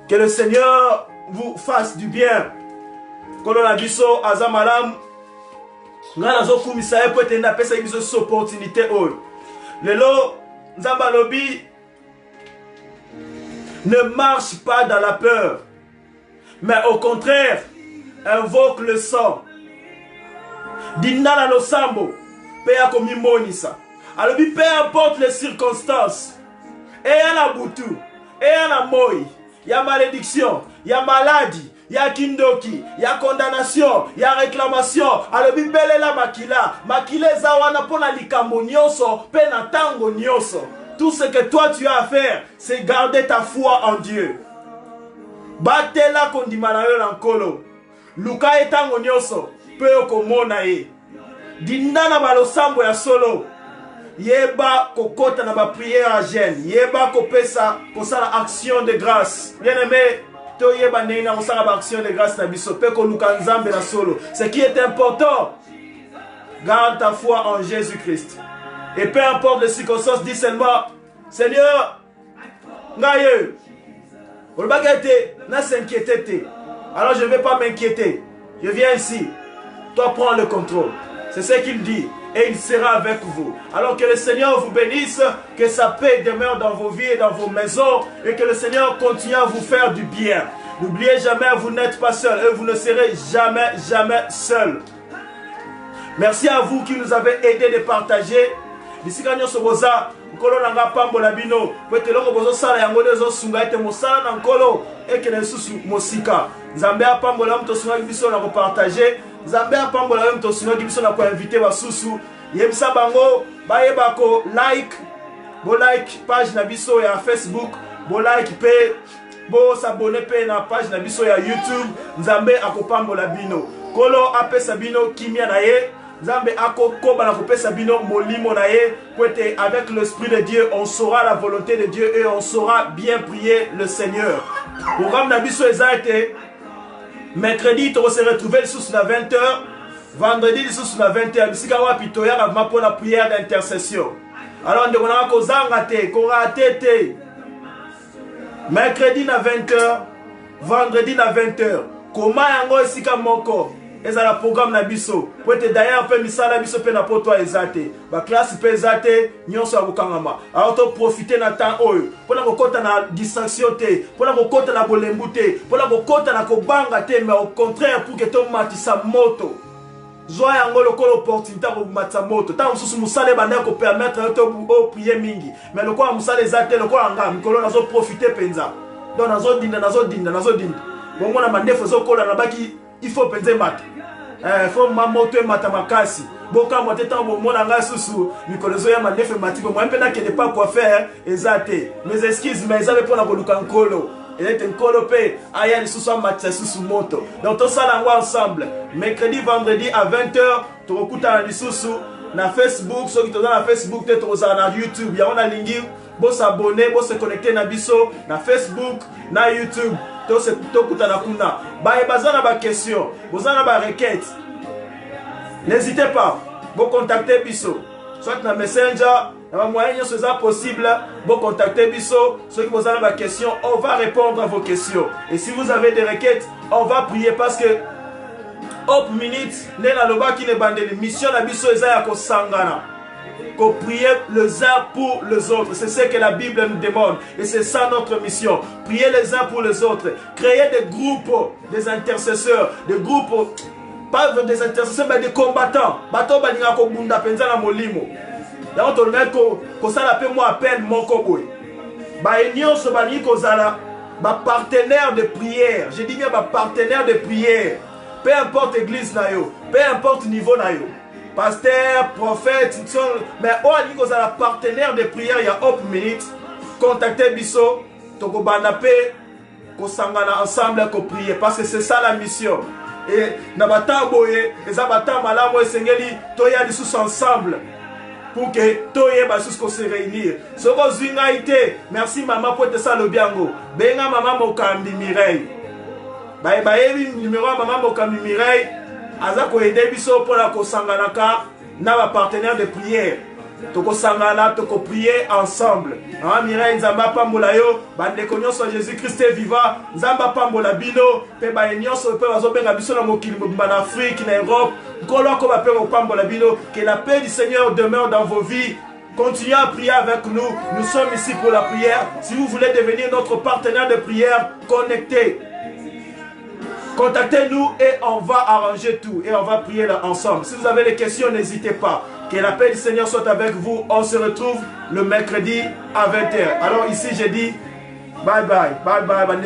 B: que le Seigneur vous fasse du bien. Kolona biso azamalam, ngana zo kumisa peut être na pesa biso cette opportunité oyo. Lelo nzamba lobi ne marche pas dans la peur, mais au contraire invoque le sang. Dinala no sambo pe ya komimonisa. Alors peu importe les circonstances, et y a la boutou, et y a la moi, il y a malédiction, il y a maladie, il y a kindoki, il y a condamnation, il y a réclamation. Alors bibele la makila zawana pona likambo nyonso, pe na tango nyonso. Tout ce que toi tu as à faire, c'est garder ta foi en Dieu. Batela kondimana yo lankolo. Luka etango nyonso, pe okomona ye. Dindana balosambo ya solo. Yeba kokota na ba prière à jeûne. Yeba kopesa kosala action de grâce. Bien-aimé, to yeba neina kosala ba action de grâce na biso pe ko luka nzambe na solo. Ce qui est important, garde ta foi en Jésus-Christ. Et peu importe les circonstances, dis seulement Seigneur, ngaye. Olbagate na s'inquiéter. Alors je ne vais pas m'inquiéter. Je viens ici. Toi prends le contrôle. C'est ce qu'il dit. Et il sera avec vous. Alors que le Seigneur vous bénisse, que sa paix demeure dans vos vies et dans vos maisons, et que le Seigneur continue à vous faire du bien. N'oubliez jamais, vous n'êtes pas seul, et vous ne serez jamais, jamais seul. Merci à vous qui nous avez aidé de partager. D'ici quand nous boza, nkolo nanga pambola bino, kwete longo bozo sala yango dezo sunga ete mosala na nkolo eke na susu mosika. Nzambe apambola mto sunga biso na ko partager. Nzambe apambola mto sunga biso na ko inviter basusu. Yebisa bango bayeba ko like, bo like page na biso ya Facebook, bo like pe, bo s'abonner pe na page na biso ya YouTube. Nzambe akopambola bino. Kolo apesa bino kimia na ye. Nzambe akokoba na kopesa bino molimo na ye. Poete avec l'esprit de Dieu, on saura la volonté de Dieu et on saura bien prier le Seigneur. Programme na biso ezate mercredi to se retrouver sous la 20h, vendredi sous la 20h. Bisika wapi to ya ma pour la prière d'intercession. Alors ndeko na ko zanga te, ko raté te. Mercredi na 20h, vendredi na 20h. Koma yango esika moko. ezala programme na biso po ete d'ailleurs mpe misala biso mpe na poto eza te baklasse mpe eza te nyonso ya kokangama. Alors toprofite na temps oyo mpona kokɔta na distraction te, mpona kokɔta na bolembu te, mpona kokɔta na kobanga te, mais au contraire pour ke tomatisa moto zwa yango lokola opportunité ya komatisa moto. Ntango mosusu mosala ebandaki kopermettre yo prier mingi, mais lokola mosala eza te, lokola nga mikolo nazoprofite mpenza donc nazodinda bomona mandefu ezokola nabaki il faut mpenza emata faut moto emata makasi bokamwa te ntango bomona ngai susu mikolo ezoya mandefu emati bomoi mpe nakende pa quoi faire eza te. Mes excuses mais eza mpe mpona koluka nkolo elete nkolo mpe aya lisusu amatisa lisusu moto. Donc tosala yango ensemble mercredi vendredi à 20h tokokutana lisusu na Facebook. Soki toza na Facebook te tokozala na YouTube yango nalingi bosabone bose connecte na biso na Facebook na YouTube tokutana kuna. Baza na baquestion boza na barequête, n'hésitez pas bocontacte biso soit na messenger na moyen nyonso eza possible bocontacte biso. Soki boza na baquestion on va répondre à vos questions, et si vous avez des requêtes on va prier parce que Hope Minute nde nalobaki ne bandeli mission na biso eza ya kosangana qu'on prie les uns pour les autres. C'est ce que la Bible nous demande. Et c'est ça notre mission. Prier les uns pour les autres. Créer des groupes, des intercesseurs. Des groupes, pas des intercesseurs, mais des combattants. Bato balinga ko bunda penza na molimo. Yango to ngai ko sala pe mo appel moko boy. Ba union so balingi ko zala ba partenaire de prière. Je dis bien ba partenaire de prière. Peu importe église na yo, peu importe niveau na yo. Pasteur, prophète, mais on dit que vous êtes partenaire de prière, il y a Hope Minute. Contactez Bisso, Toko Banapé, qu'on s'engage ensemble pour prier. Parce que c'est ça la mission. Et Nabata Boye, les abatants malamo et Sengeli, Toya dissous ensemble. Pour que Toye Basus qu'on se réunir. Soko Zingaïté, merci maman pour te ça le biango. Benga maman Mokambi Mireille. Bye bye, numéro maman Mokambi Mireille. Aza ko aider biso pour la kosanganaka na ba partenaire de prière. Toko sangana toko prier ensemble. Ah Mireille nzamba pambola yo bande konyoso Jésus Christ est vivant. Nzamba pambola bino pe ba nyonso pe bazo benga biso na mokili en Afrique na Europe. Nkolo ko ba pe ko pambola bino, que la paix du Seigneur demeure dans vos vies. Continuez à prier avec nous. Nous sommes ici pour la prière. Si vous voulez devenir notre partenaire de prière, connectez. Contactez-nous et on va arranger tout et on va prier là ensemble. Si vous avez des questions, n'hésitez pas. Que la paix du Seigneur soit avec vous. On se retrouve le mercredi à 20h. Alors ici, j'ai dit bye bye. Bye bye.